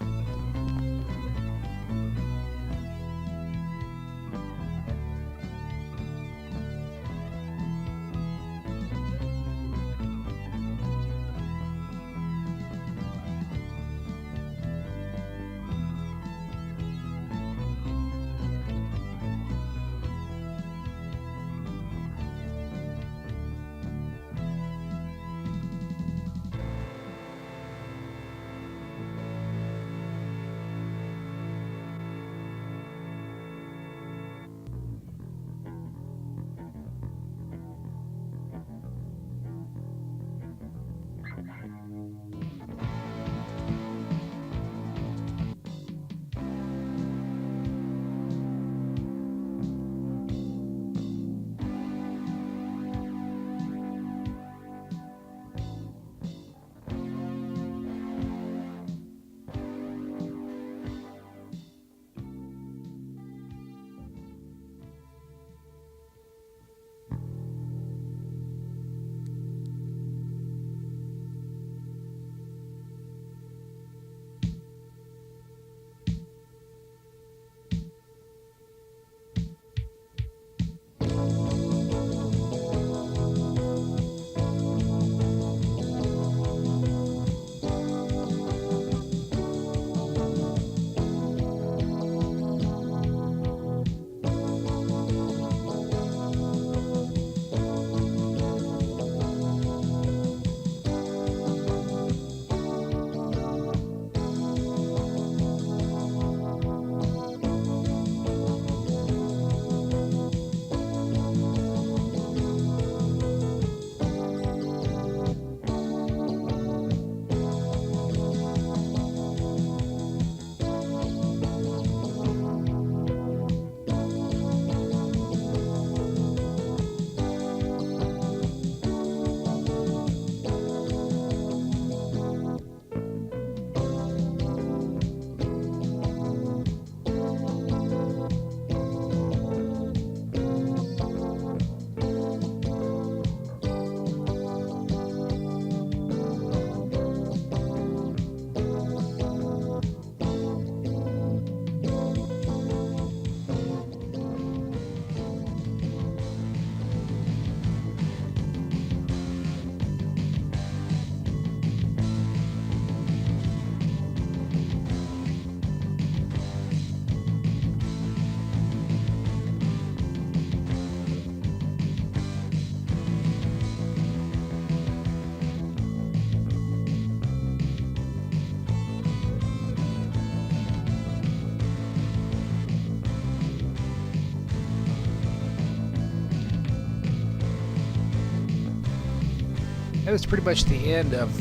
That was pretty much the end of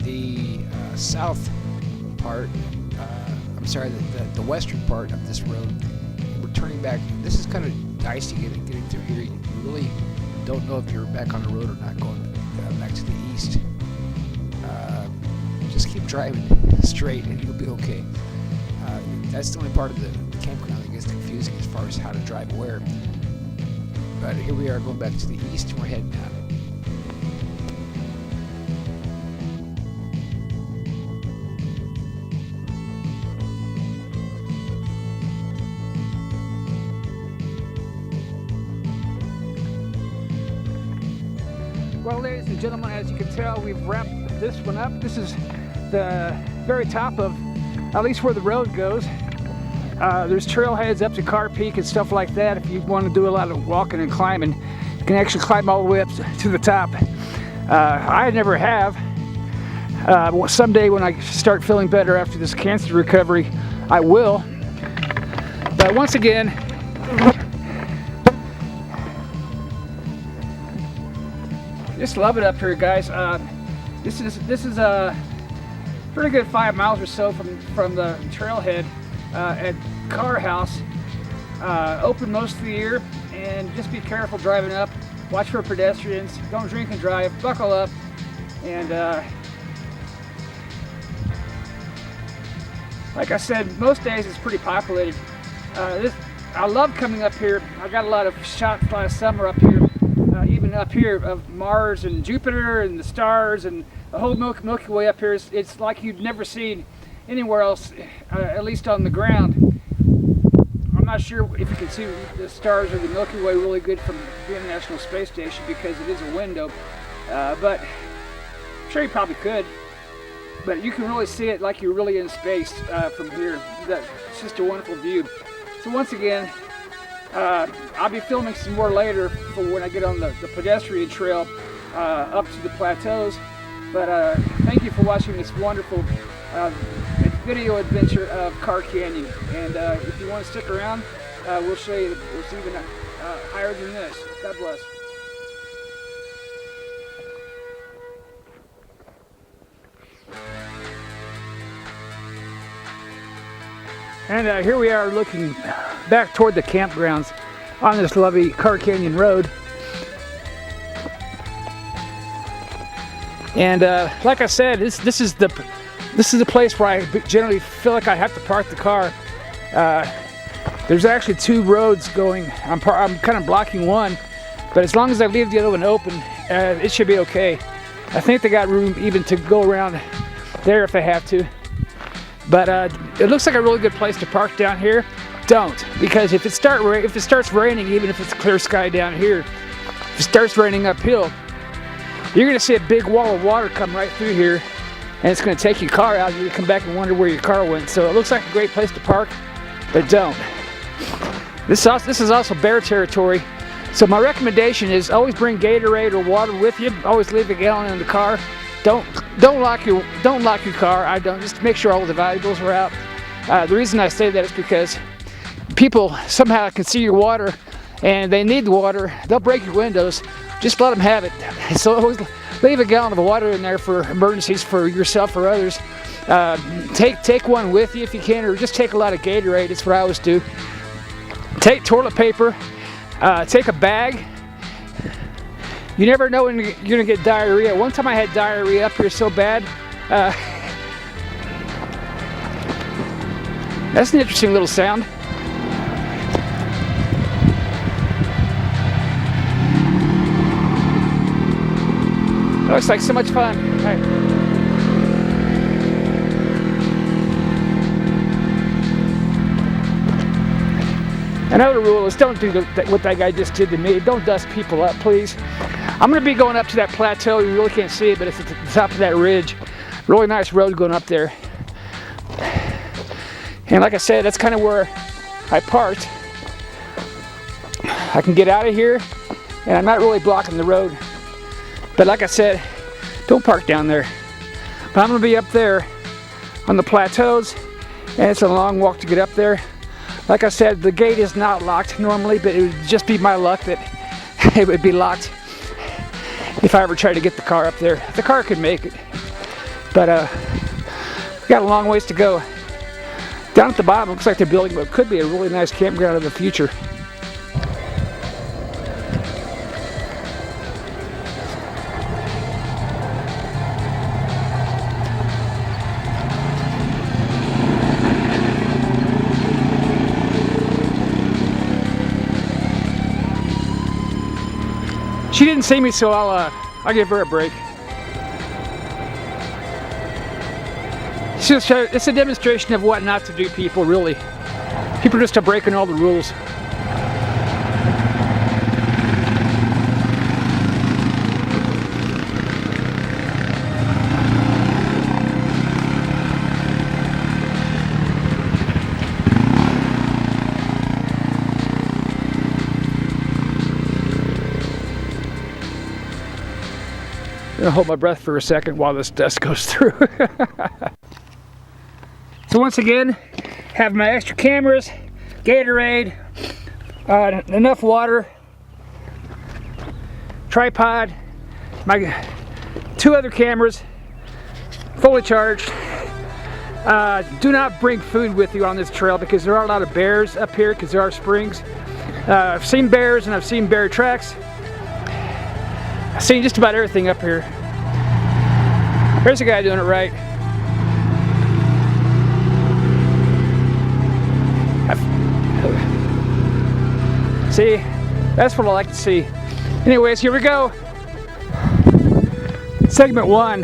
the south part, the western part of this road. And we're turning back. This is kind of dicey getting through here. You really don't know if you're back on the road or not, going back to the east. Just keep driving straight and you'll be okay. That's the only part of the campground that gets confusing as far as how to drive where. But here we are going back to the east and we're heading out. Well, ladies and gentlemen, as you can tell, we've wrapped this one up. This is the very top of at least where the road goes. There's trailheads up to Carr Peak and stuff like that. If you want to do a lot of walking and climbing, you can actually climb all the way up to the top. I never have. Someday when I start feeling better after this cancer recovery, I will. But once again, just love it up here, guys. This is a pretty good 5 miles or so from the trailhead at Carr House. Open most of the year, and just be careful driving up. Watch for pedestrians. Don't drink and drive. Buckle up, and like I said, most days it's pretty populated. I love coming up here. I got a lot of shots last summer up here. Even up here of Mars and Jupiter and the stars and the whole Milky Way up here. It's like you've never seen anywhere else, at least on the ground. I'm not sure if you can see the stars or the Milky Way really good from the International Space Station because it is a window, but I'm sure you probably could. But you can really see it like you're really in space from here. It's just a wonderful view. So once again, I'll be filming some more later for when I get on the pedestrian trail up to the plateaus. But thank you for watching this wonderful video adventure of Carr Canyon. And if you want to stick around, we'll show you it's even higher than this. God bless. And here we are looking back toward the campgrounds on this lovely Carr Canyon Road. And like I said, this is the place where I generally feel like I have to park the car. There's actually two roads going. I'm kind of blocking one, but as long as I leave the other one open, it should be okay. I think they got room even to go around there if they have to. But it looks like a really good place to park down here. Don't, because if it starts raining, even if it's clear sky down here, if it starts raining uphill, you're going to see a big wall of water come right through here, and it's going to take your car out, and you're going to come back and wonder where your car went. So it looks like a great place to park, but don't. This is also bear territory, so my recommendation is always bring Gatorade or water with you. Always leave a gallon in the car. Don't lock your car. Just make sure all the valuables are out. The reason I say that is because people somehow can see your water and they need the water. They'll break your windows. Just let them have it. So always leave a gallon of water in there for emergencies for yourself or others. Take one with you if you can, or just take a lot of Gatorade. It's what I always do. Take toilet paper. Take a bag. You never know when you're going to get diarrhea. One time I had diarrhea up here so bad. That's an interesting little sound. It looks like so much fun. All right. Another rule is don't do what that guy just did to me. Don't dust people up, please. I'm going to be going up to that plateau. You really can't see it, but it's at the top of that ridge. Really nice road going up there. And like I said, that's kind of where I parked. I can get out of here, and I'm not really blocking the road. But like I said, don't park down there. But I'm going to be up there on the plateaus, and it's a long walk to get up there. Like I said, the gate is not locked normally, but it would just be my luck that it would be locked if I ever tried to get the car up there. The car could make it, but we got a long ways to go. Down at the bottom, looks like they're building what could be a really nice campground in the future. She didn't see me, so I'll give her a break. It's a demonstration of what not to do, people, really. People just are breaking all the rules. gonna hold my breath for a second while this dust goes through. So once again, have my extra cameras, Gatorade, enough water, tripod, my 2 other cameras, fully charged. Do not bring food with you on this trail because there are a lot of bears up here because there are springs. I've seen bears and I've seen bear tracks. I've seen just about everything up here. There's a guy doing it right. See, that's what I like to see. Anyways, here we go. Segment 1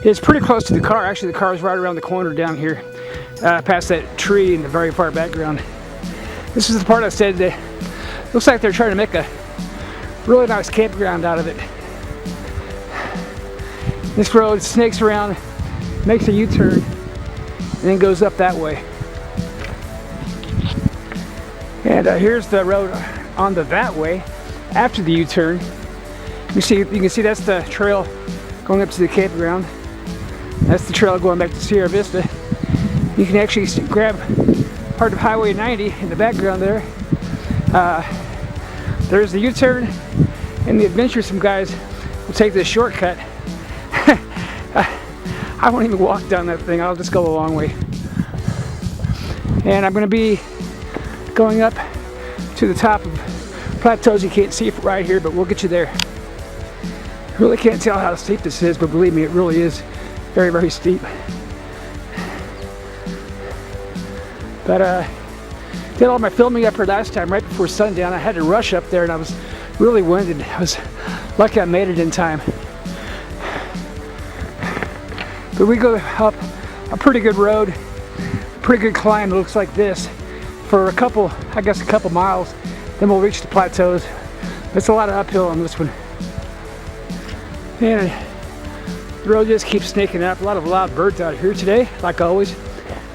is pretty close to the car. Actually, the car is right around the corner down here, past that tree in the very far background. This is the part I said that looks like they're trying to make a really nice campground out of it. This road snakes around, makes a U-turn, and then goes up that way. And here's the road on that way after the U-turn. You can see that's the trail going up to the campground. That's the trail going back to Sierra Vista. You can actually grab part of Highway 90 in the background there. There's the U-turn, and the adventuresome guys will take this shortcut. I won't even walk down that thing, I'll just go the long way. And I'm going to be going up to the top of plateaus. You can't see it right here, but we'll get you there. Really can't tell how steep this is, but believe me, it really is very, very steep. But did all my filming up here last time right before sundown. I had to rush up there and I was really winded. I was lucky I made it in time. But we go up a pretty good road, pretty good climb. It looks like this for a couple miles. Then we'll reach the plateaus. It's a lot of uphill on this one. And the road just keeps snaking up. A lot of loud birds out here today, like always.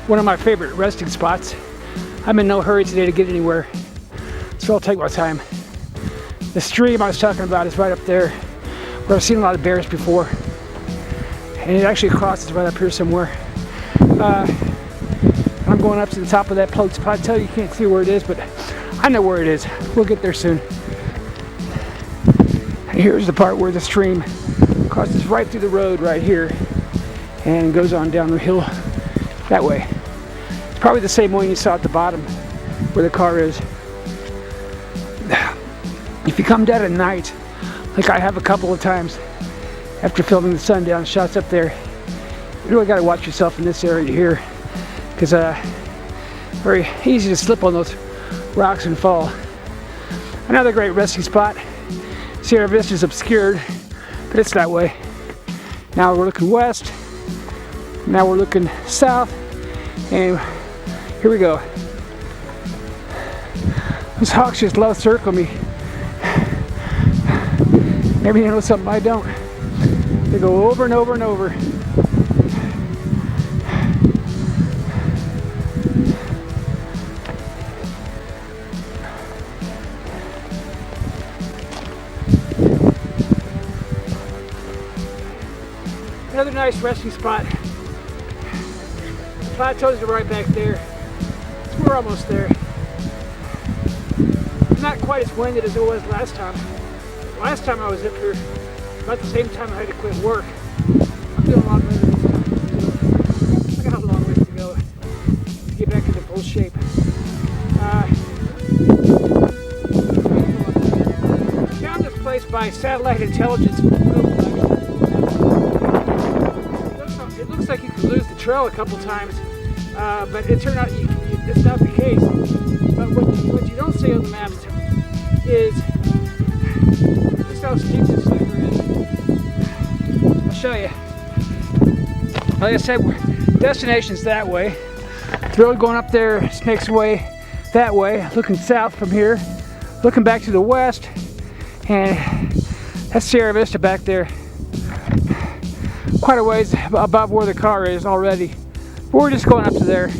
One of my favorite resting spots. I'm in no hurry today to get anywhere, so I'll take my time. The stream I was talking about is right up there, where I've seen a lot of bears before. And it actually crosses right up here somewhere. I'm going up to the top of that plateau. You can't see where it is, but I know where it is. We'll get there soon. And here's the part where the stream crosses right through the road right here and goes on down the hill that way. It's probably the same one you saw at the bottom where the car is. If you come down at night, like I have a couple of times after filming the sundown shots up there, you really got to watch yourself in this area here, because very easy to slip on those rocks and fall. Another great resting spot. Sierra Vista is obscured, but it's that way. Now we're looking west. Now we're looking south, and here we go. Those hawks just love circling me. Maybe they know something I don't. They go over and over and over. Another nice resting spot. The plateaus are right back there. We're almost there. It's not quite as winded as it was last time. Last time I was up here, about the same time I had to quit work. I'm doing a lot better this time. I got a long ways to go to get back into full shape. I found this place by satellite intelligence. It looks like you could lose the trail a couple times, but it turned out it's not the case. But what you don't see on the maps is just how steep this sucker is. I'll show you. Like I said, destination's that way. The road going up there snakes away that way, looking south from here, looking back to the west, and that's Sierra Vista back there. Quite a ways above where the car is already. But we're just going up to there.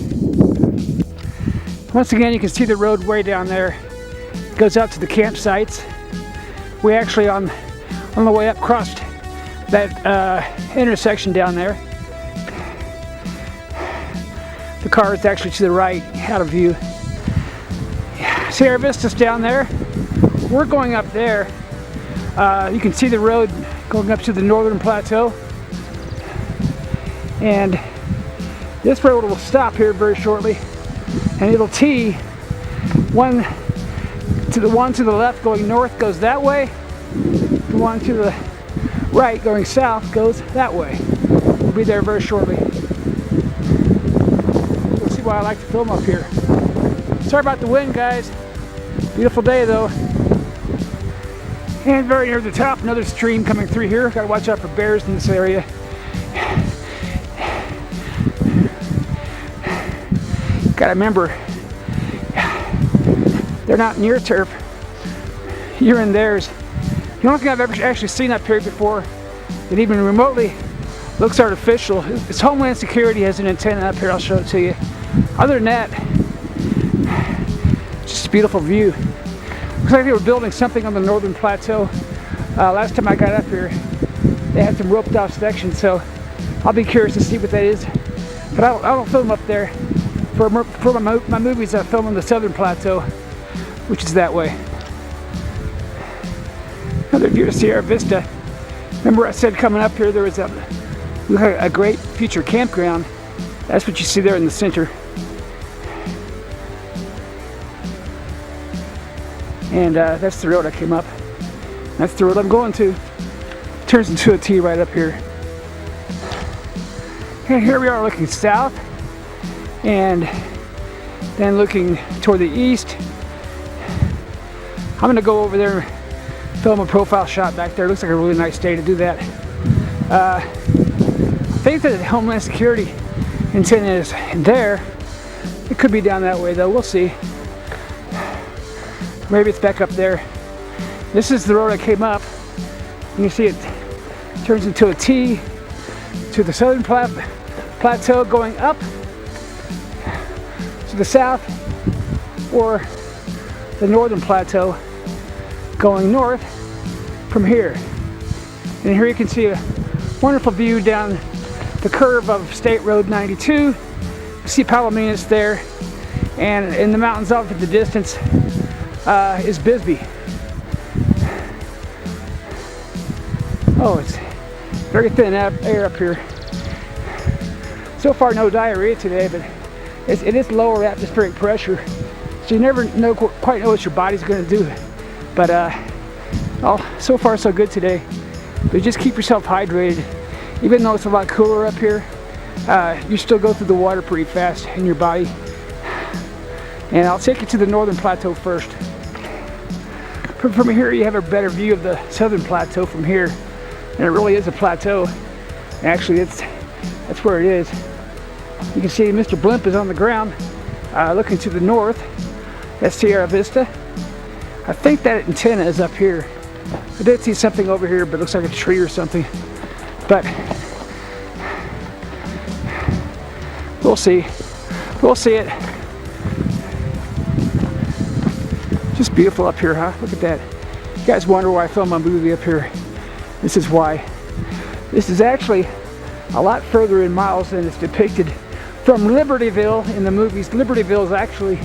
Once again, you can see the road way down there. It goes out to the campsites. We actually on the way up crossed that intersection down there. The car is actually to the right, out of view. Sierra Vista's down there. We're going up there. You can see the road going up to the northern plateau. And this road will stop here very shortly. And it'll tee one to the left going north goes that way. The one to the right going south goes that way. We'll be there very shortly. You'll see why I like to film up here. Sorry about the wind, guys. Beautiful day though. And very near the top, another stream coming through here. Gotta watch out for bears in this area. Gotta remember, they're not in your turf, you're in theirs. The only thing I've ever actually seen up here before that even remotely looks artificial is Homeland Security has an antenna up here. I'll show it to you. Other than that, just a beautiful view. Looks like they were building something on the northern plateau. Last time I got up here, they had some roped off sections, so I'll be curious to see what that is. But I don't film up there. For my movies, I film on the southern plateau, which is that way. Another view of Sierra Vista. Remember I said coming up here there was a great future campground. That's what you see there in the center. And that's the road I came up. That's the road I'm going to. Turns into a T right up here. And here we are looking south. And then looking toward the east. I'm going to go over there and film a profile shot back there. Looks like a really nice day to do that. I think that Homeland Security antenna is there. It could be down that way though. We'll see. Maybe it's back up there. This is the road I came up. You can see it turns into a T to the southern plateau going up to the south, or the northern plateau going north from here. And here you can see a wonderful view down the curve of State Road 92. You see Palominas there, and in the mountains off in the distance is Bisbee. Oh, it's very thin air up here. So far no diarrhea today, but it is lower atmospheric pressure, so you never quite know what your body's going to do. But so far so good today. But just keep yourself hydrated. Even though it's a lot cooler up here, you still go through the water pretty fast in your body. And I'll take you to the northern plateau first. From here you have a better view of the southern plateau from here. And it really is a plateau. Actually, that's where it is. You can see Mr. Blimp is on the ground, looking to the north. That's Sierra Vista. I think that antenna is up here. I did see something over here, but it looks like a tree or something. But we'll see. We'll see it. Just beautiful up here, huh? Look at that. You guys wonder why I film my movie up here. This is why. This is actually a lot further in miles than it's depicted from Libertyville in the movies. Libertyville is actually,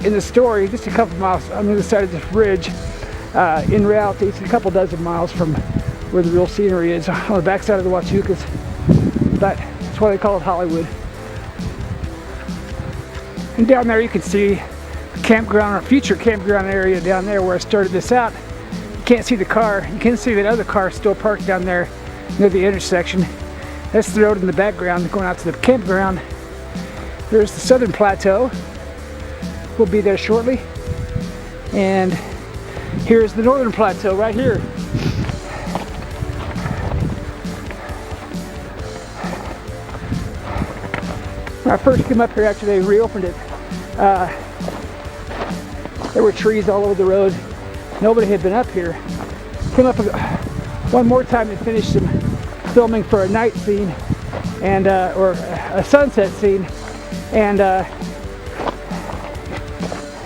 in the story, just a couple miles on the other side of this ridge. In reality, it's a couple dozen miles from where the real scenery is, on the backside of the Huachucas. But that's why they call it Hollywood. And down there you can see the campground, or future campground area down there where I started this out. You can't see the car. You can see that other car still parked down there near the intersection. That's the road in the background going out to the campground. There's the southern plateau. We'll be there shortly. And here's the northern plateau right here. When I first came up here after they reopened it, there were trees all over the road. Nobody had been up here. Came up one more time to finish some filming for a night scene, and or a sunset scene, and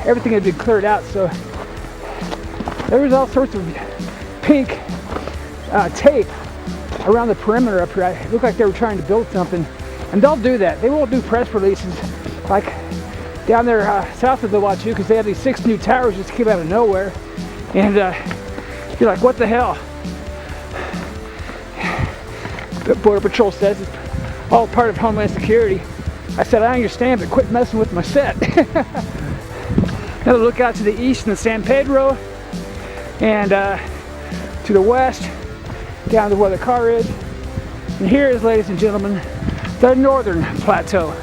everything had been cleared out, so there was all sorts of pink tape around the perimeter up here. It looked like they were trying to build something, and they'll do that. They won't do press releases like down there south of the Watchoo, because they have these 6 new towers just came out of nowhere, and you're like, what the hell? The Border Patrol says it's all part of Homeland Security. I said, I understand, but quit messing with my set. Another look out to the east in the San Pedro, and to the west, down to where the Carr is. And here is, ladies and gentlemen, the northern plateau.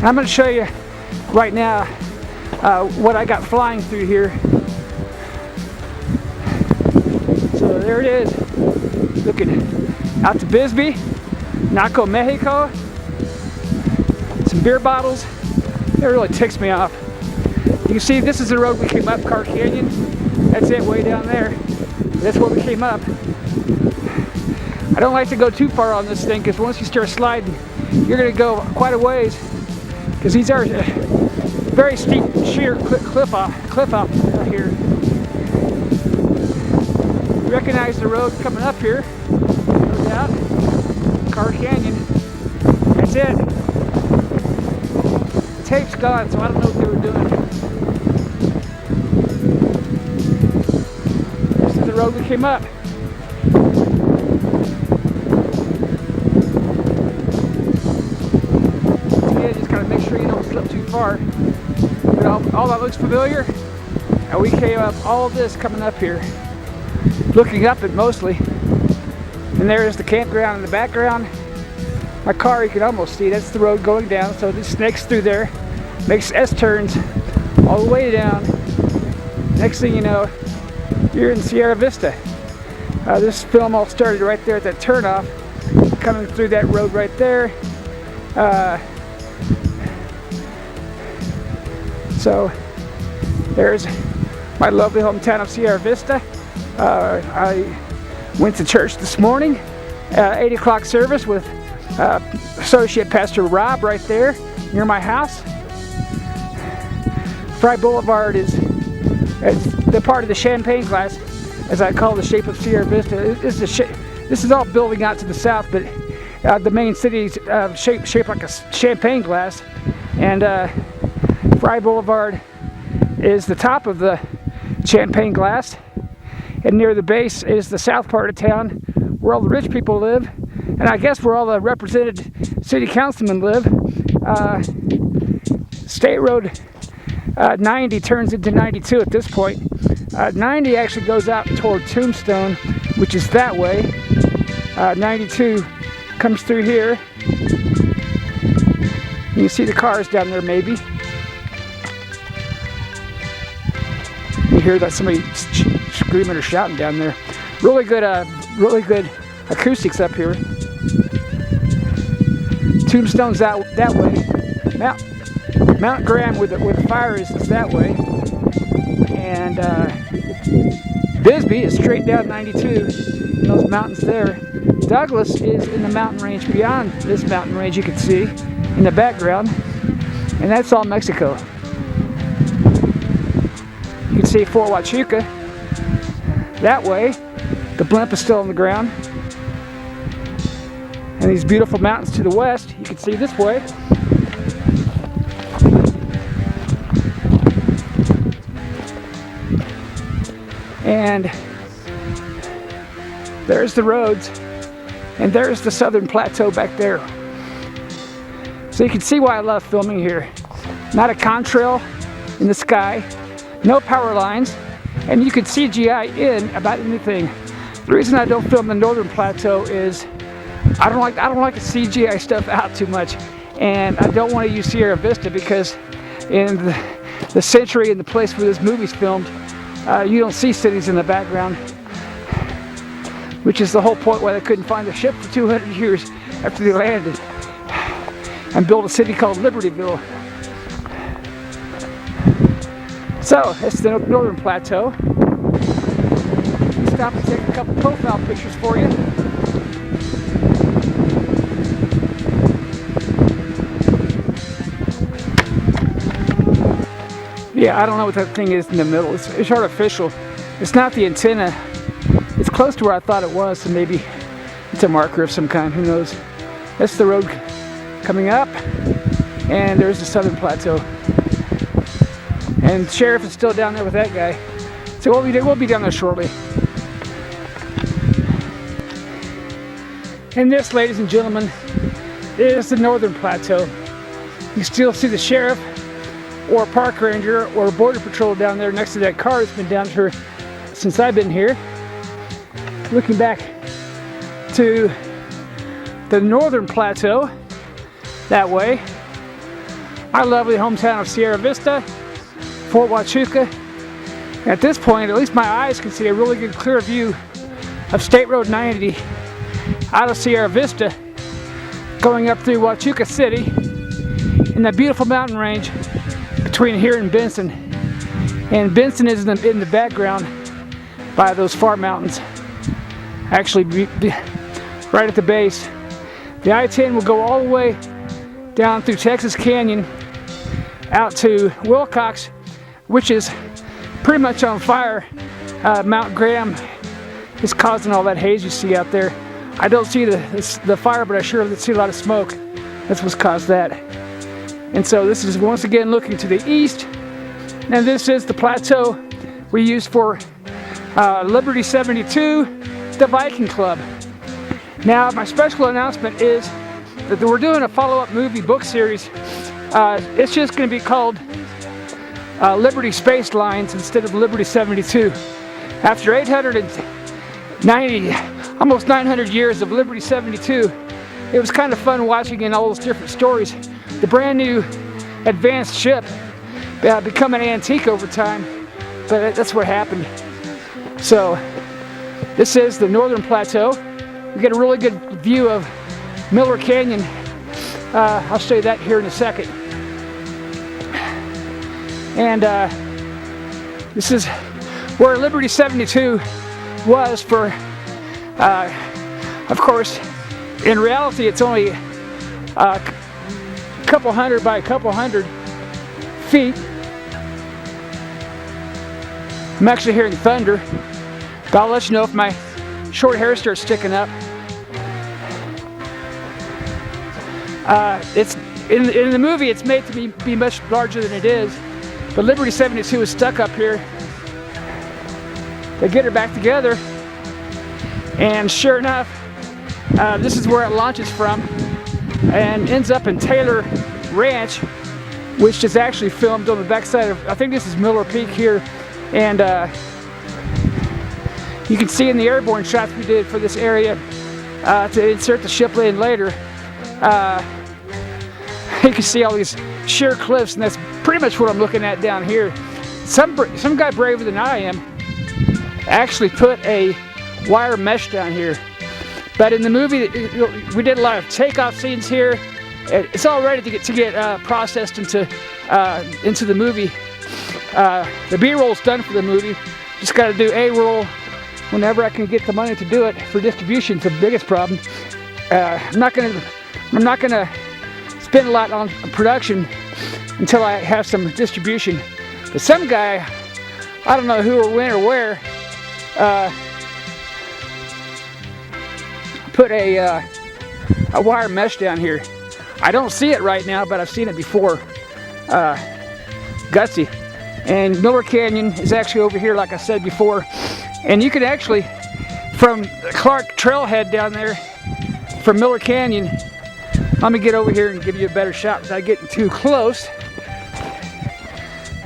I'm going to show you right now what I got flying through here. So there it is, looking out to Bisbee, Naco, Mexico. Some beer bottles. It really ticks me off. You can see this is the road we came up, Carr Canyon. That's it, way down there. That's where we came up. I don't like to go too far on this thing, because once you start sliding, you're going to go quite a ways, because these are very steep, sheer cliff off here. You recognize the road coming up here, no doubt. Carr Canyon. That's it. The tape's gone, so I don't know what they were doing. This is the road we came up. Just gotta make sure you don't slip too far. But all that looks familiar, and we came up all this coming up here, looking up it mostly. And there's the campground in the background. My car, you can almost see, that's the road going down, so it snakes through there, makes S-turns all the way down. Next thing you know, you're in Sierra Vista. This film all started right there at that turnoff, coming through that road right there. So there's my lovely hometown of Sierra Vista. I went to church this morning, 8 o'clock service with Associate Pastor Rob right there near my house. Fry Boulevard is the part of the champagne glass, as I call the shape of Sierra Vista. This is all building out to the south, but the main city's shaped like a champagne glass, and Fry Boulevard is the top of the champagne glass, and near the base is the south part of town where all the rich people live, and I guess where all the represented city councilmen live. State Road 90 turns into 92 at this point. 90 actually goes out toward Tombstone, which is that way. 92 comes through here. You can see the cars down there maybe. You hear that somebody screaming or shouting down there. Really good acoustics up here. Tombstone's that way. Mount Graham where the fire is that way. And Bisbee is straight down 92 in those mountains there. Douglas is in the mountain range beyond this mountain range you can see in the background. And that's all Mexico. You can see Fort Huachuca that way. The blimp is still on the ground. And these beautiful mountains to the west, you can see this way. And there's the roads, and there's the southern plateau back there. So you can see why I love filming here. Not a contrail in the sky, no power lines, and you can CGI in about anything. The reason I don't film the northern plateau is I don't like to CGI stuff out too much, and I don't want to use Sierra Vista because in the century and the place where this movie's filmed, you don't see cities in the background, which is the whole point why they couldn't find the ship for 200 years after they landed and built a city called Libertyville. So it's the northern plateau. Stop and take a couple profile pictures for you. Yeah, I don't know what that thing is in the middle. It's artificial. It's not the antenna. It's close to where I thought it was, so maybe It's a marker of some kind, who knows. That's the road coming up, and there's the Southern Plateau. And the sheriff is still down there with that guy. So we'll be down there shortly. And this, ladies and gentlemen, is the Northern Plateau. You still see the sheriff or a park ranger or a border patrol down there next to that car that's been down here since I've been here. Looking back to the Northern Plateau that way. Our lovely hometown of Sierra Vista, Fort Huachuca. At this point, at least my eyes can see a really good clear view of State Road 90 out of Sierra Vista, going up through Huachuca City in that beautiful mountain range between here and Benson. And Benson is in the background by those far mountains, actually right at the base. The I-10 will go all the way down through Texas Canyon out to Wilcox, which is pretty much on fire. Mount Graham is causing all that haze you see out there. I don't see the fire, but I sure see a lot of smoke. That's what's caused that. And so this is once again looking to the east, and this is the plateau we used for Liberty 72, the Viking Club. Now, my special announcement is that we're doing a follow-up movie book series. It's just going to be called Liberty Space Lines instead of Liberty 72. After 890, almost 900 years of Liberty 72, it was kind of fun watching in all those different stories. The brand new advanced ship become an antique over time, but that's what happened. So this is the Northern Plateau. We get a really good view of Miller Canyon. I'll show you that here in a second. And this is where Liberty 72 was for, of course, in reality it's only a couple hundred by a couple hundred feet. I'm actually hearing thunder, but I'll let you know if my short hair starts sticking up. It's in the movie it's made to be much larger than it is, but Liberty 72 is stuck up here. They get her back together, and sure enough, this is where it launches from and ends up in Taylor Ranch, which is actually filmed on the backside of, I think this is Miller Peak here, and you can see in the airborne shots we did for this area to insert the ship in later. You can see all these sheer cliffs, and that's pretty much what I'm looking at down here. Some guy braver than I am actually put a wire mesh down here. But in the movie, we did a lot of takeoff scenes here. It's all ready to get processed into the movie. The B-roll's done for the movie. Just got to do A-roll whenever I can get the money to do it for distribution. It's the biggest problem. I'm not gonna spend a lot on production until I have some distribution. But some guy, I don't know who or when or where, put a wire mesh down here. I don't see it right now, but I've seen it before. Gutsy. And Miller Canyon is actually over here, like I said before. And you can actually, from Clark Trailhead down there, from Miller Canyon, let me get over here and give you a better shot without getting too close.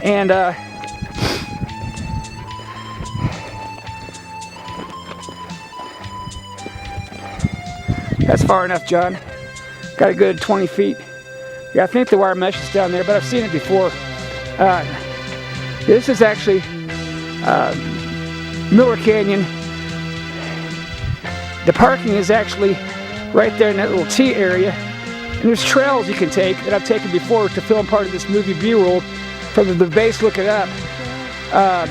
And that's far enough, John. Got a good 20 feet. Yeah, I think the wire mesh is down there, but I've seen it before. This is actually Miller Canyon. The parking is actually right there in that little T area. And there's trails you can take that I've taken before to film part of this movie B-roll from the base looking up. The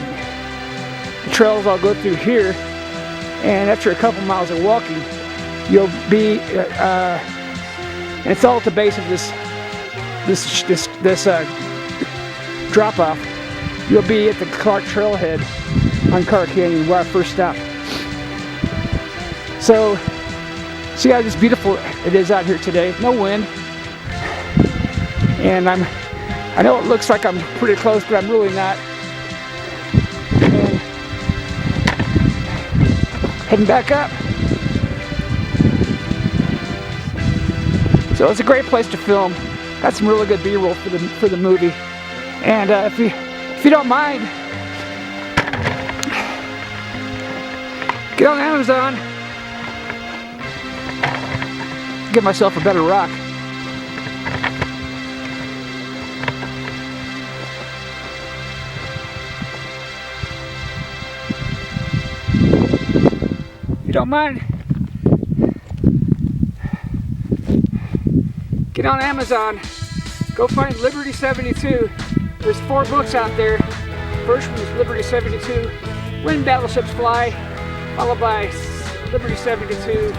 trails I'll go through here, and after a couple miles of walking, you'll be, and it's all at the base of this drop-off. You'll be at the Clark Trailhead on Carr Canyon, where I first stopped. So See how just beautiful it is out here today. No wind. And I know it looks like I'm pretty close, but I'm really not. And heading back up. So it's a great place to film. Got some really good B-roll for the movie. And if you don't mind, get on Amazon. Get myself a better rock. If you don't mind, get on Amazon. Go find Liberty 72. There's 4 books out there. First one is Liberty 72, When Battleships Fly, followed by Liberty 72,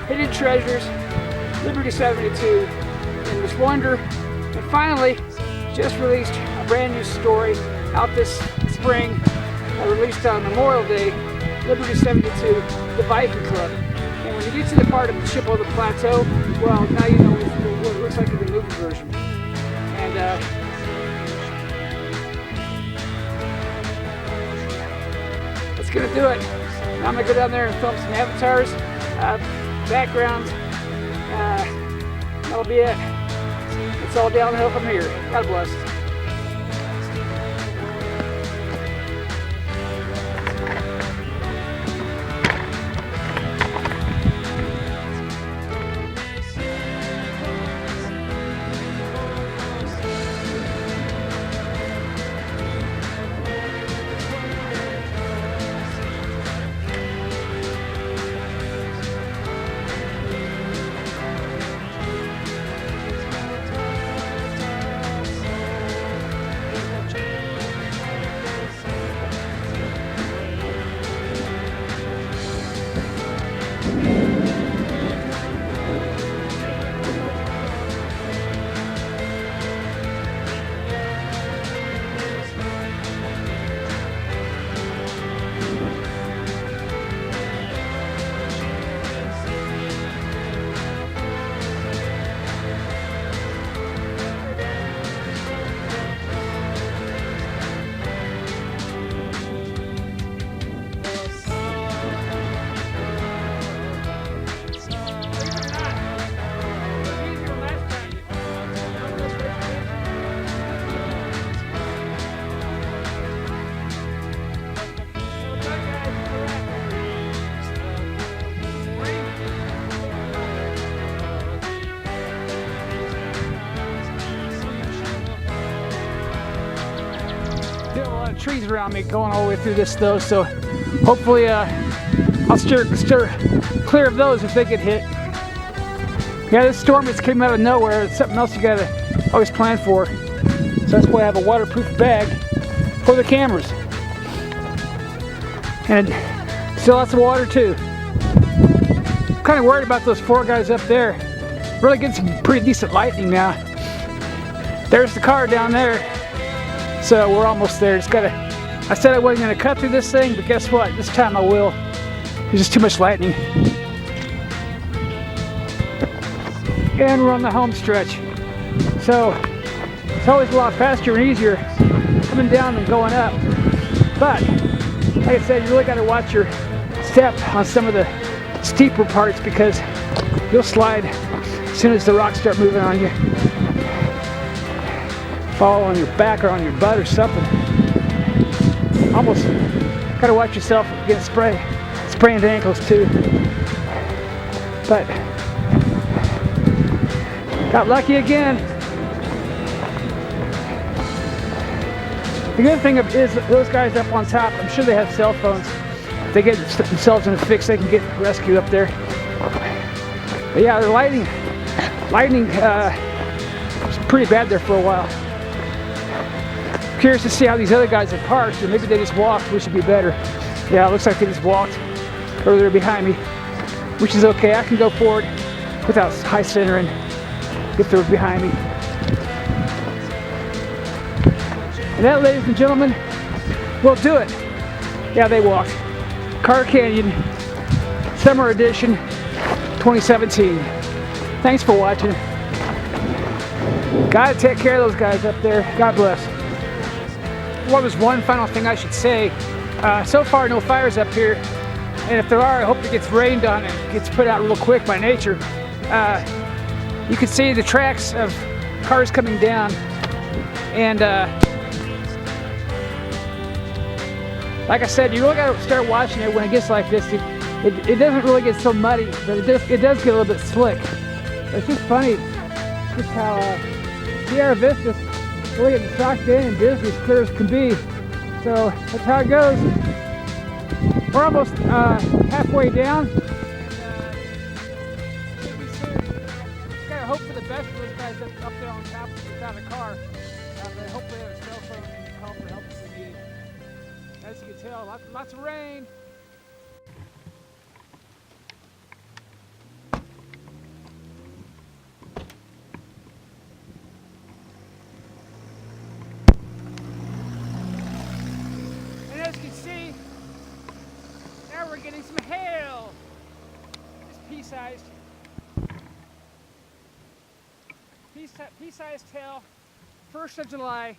Hidden Treasures, Liberty 72, Endless Wonder, and finally, just released a brand new story out this spring, released on Memorial Day, Liberty 72, The Viking Club. And when you get to the part of the ship on the plateau, well, now you know what it looks like in the movie version. And that's gonna do it. Now I'm gonna go down there and film some avatars, backgrounds. That'll be it. It's all downhill from here. God bless. A lot of trees around me going all the way through this though, so hopefully I'll steer clear of those if they get hit. Yeah, this storm just came out of nowhere. It's something else you gotta always plan for. So that's why I have a waterproof bag for the cameras. And still lots of water too. I'm kind of worried about those 4 guys up there. Really getting some pretty decent lightning now. There's the car down there. So we're almost there. I said I wasn't going to cut through this thing, but guess what? This time I will. There's just too much lightning. And we're on the home stretch. So it's always a lot faster and easier coming down than going up. But like I said, you really got to watch your step on some of the steeper parts because you'll slide as soon as the rocks start moving on you. Fall on your back or on your butt or something. Almost gotta watch yourself against sprained ankles too. But got lucky again. The good thing is those guys up on top, I'm sure they have cell phones. If they get themselves in a fix, they can get rescued up there. But yeah, the lightning was pretty bad there for a while. Curious to see how these other guys have parked, or maybe they just walked, which would be better. Yeah, it looks like they just walked, or they're behind me, which is okay. I can go forward without high centering if they're behind me. And that, ladies and gentlemen, will do it. Yeah, they walked. Carr Canyon, Summer Edition, 2017. Thanks for watching. Gotta take care of those guys up there. God bless. What was one final thing I should say? So far, no fires up here. And if there are, I hope it gets rained on and gets put out real quick by nature. You can see the tracks of cars coming down. And like I said, you really got to start watching it when it gets like this. It doesn't really get so muddy, but it does get a little bit slick. It's just funny just how Sierra Vista's really getting socked in and busy as clear as can be. So that's how it goes. We're almost halfway down. Just gotta hope for the best for those guys up there on top without a car. But hopefully they have a cell phone and they can call for help if they need it. As you can tell, lots of rain. And as you can see, now we're getting some hail. Just pea-sized. Pea-sized hail. 1st of July.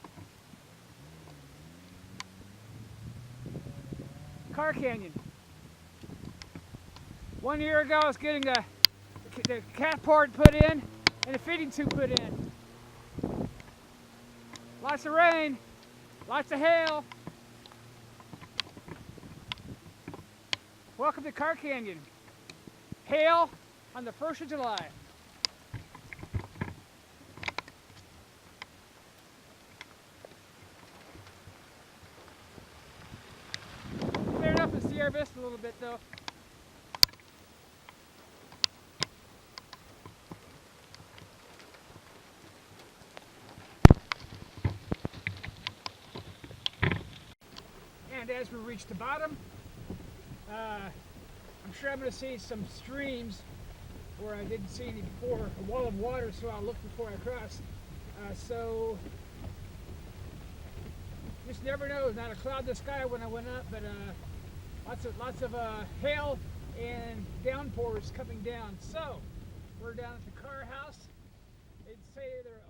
Carr Canyon. 1 year ago I was getting the cat port put in and a feeding tube put in. Lots of rain, lots of hail. Welcome to Carr Canyon. Hail on the 1st of July. Cleared up in Sierra Vista a little bit though. And as we reach the bottom, I'm sure I'm going to see some streams where I didn't see any before, a wall of water, so I'll look before I cross. So just never know. Not a cloud in the sky when I went up, but lots of hail and downpours coming down. So we're down at the Carr house. They'd say they're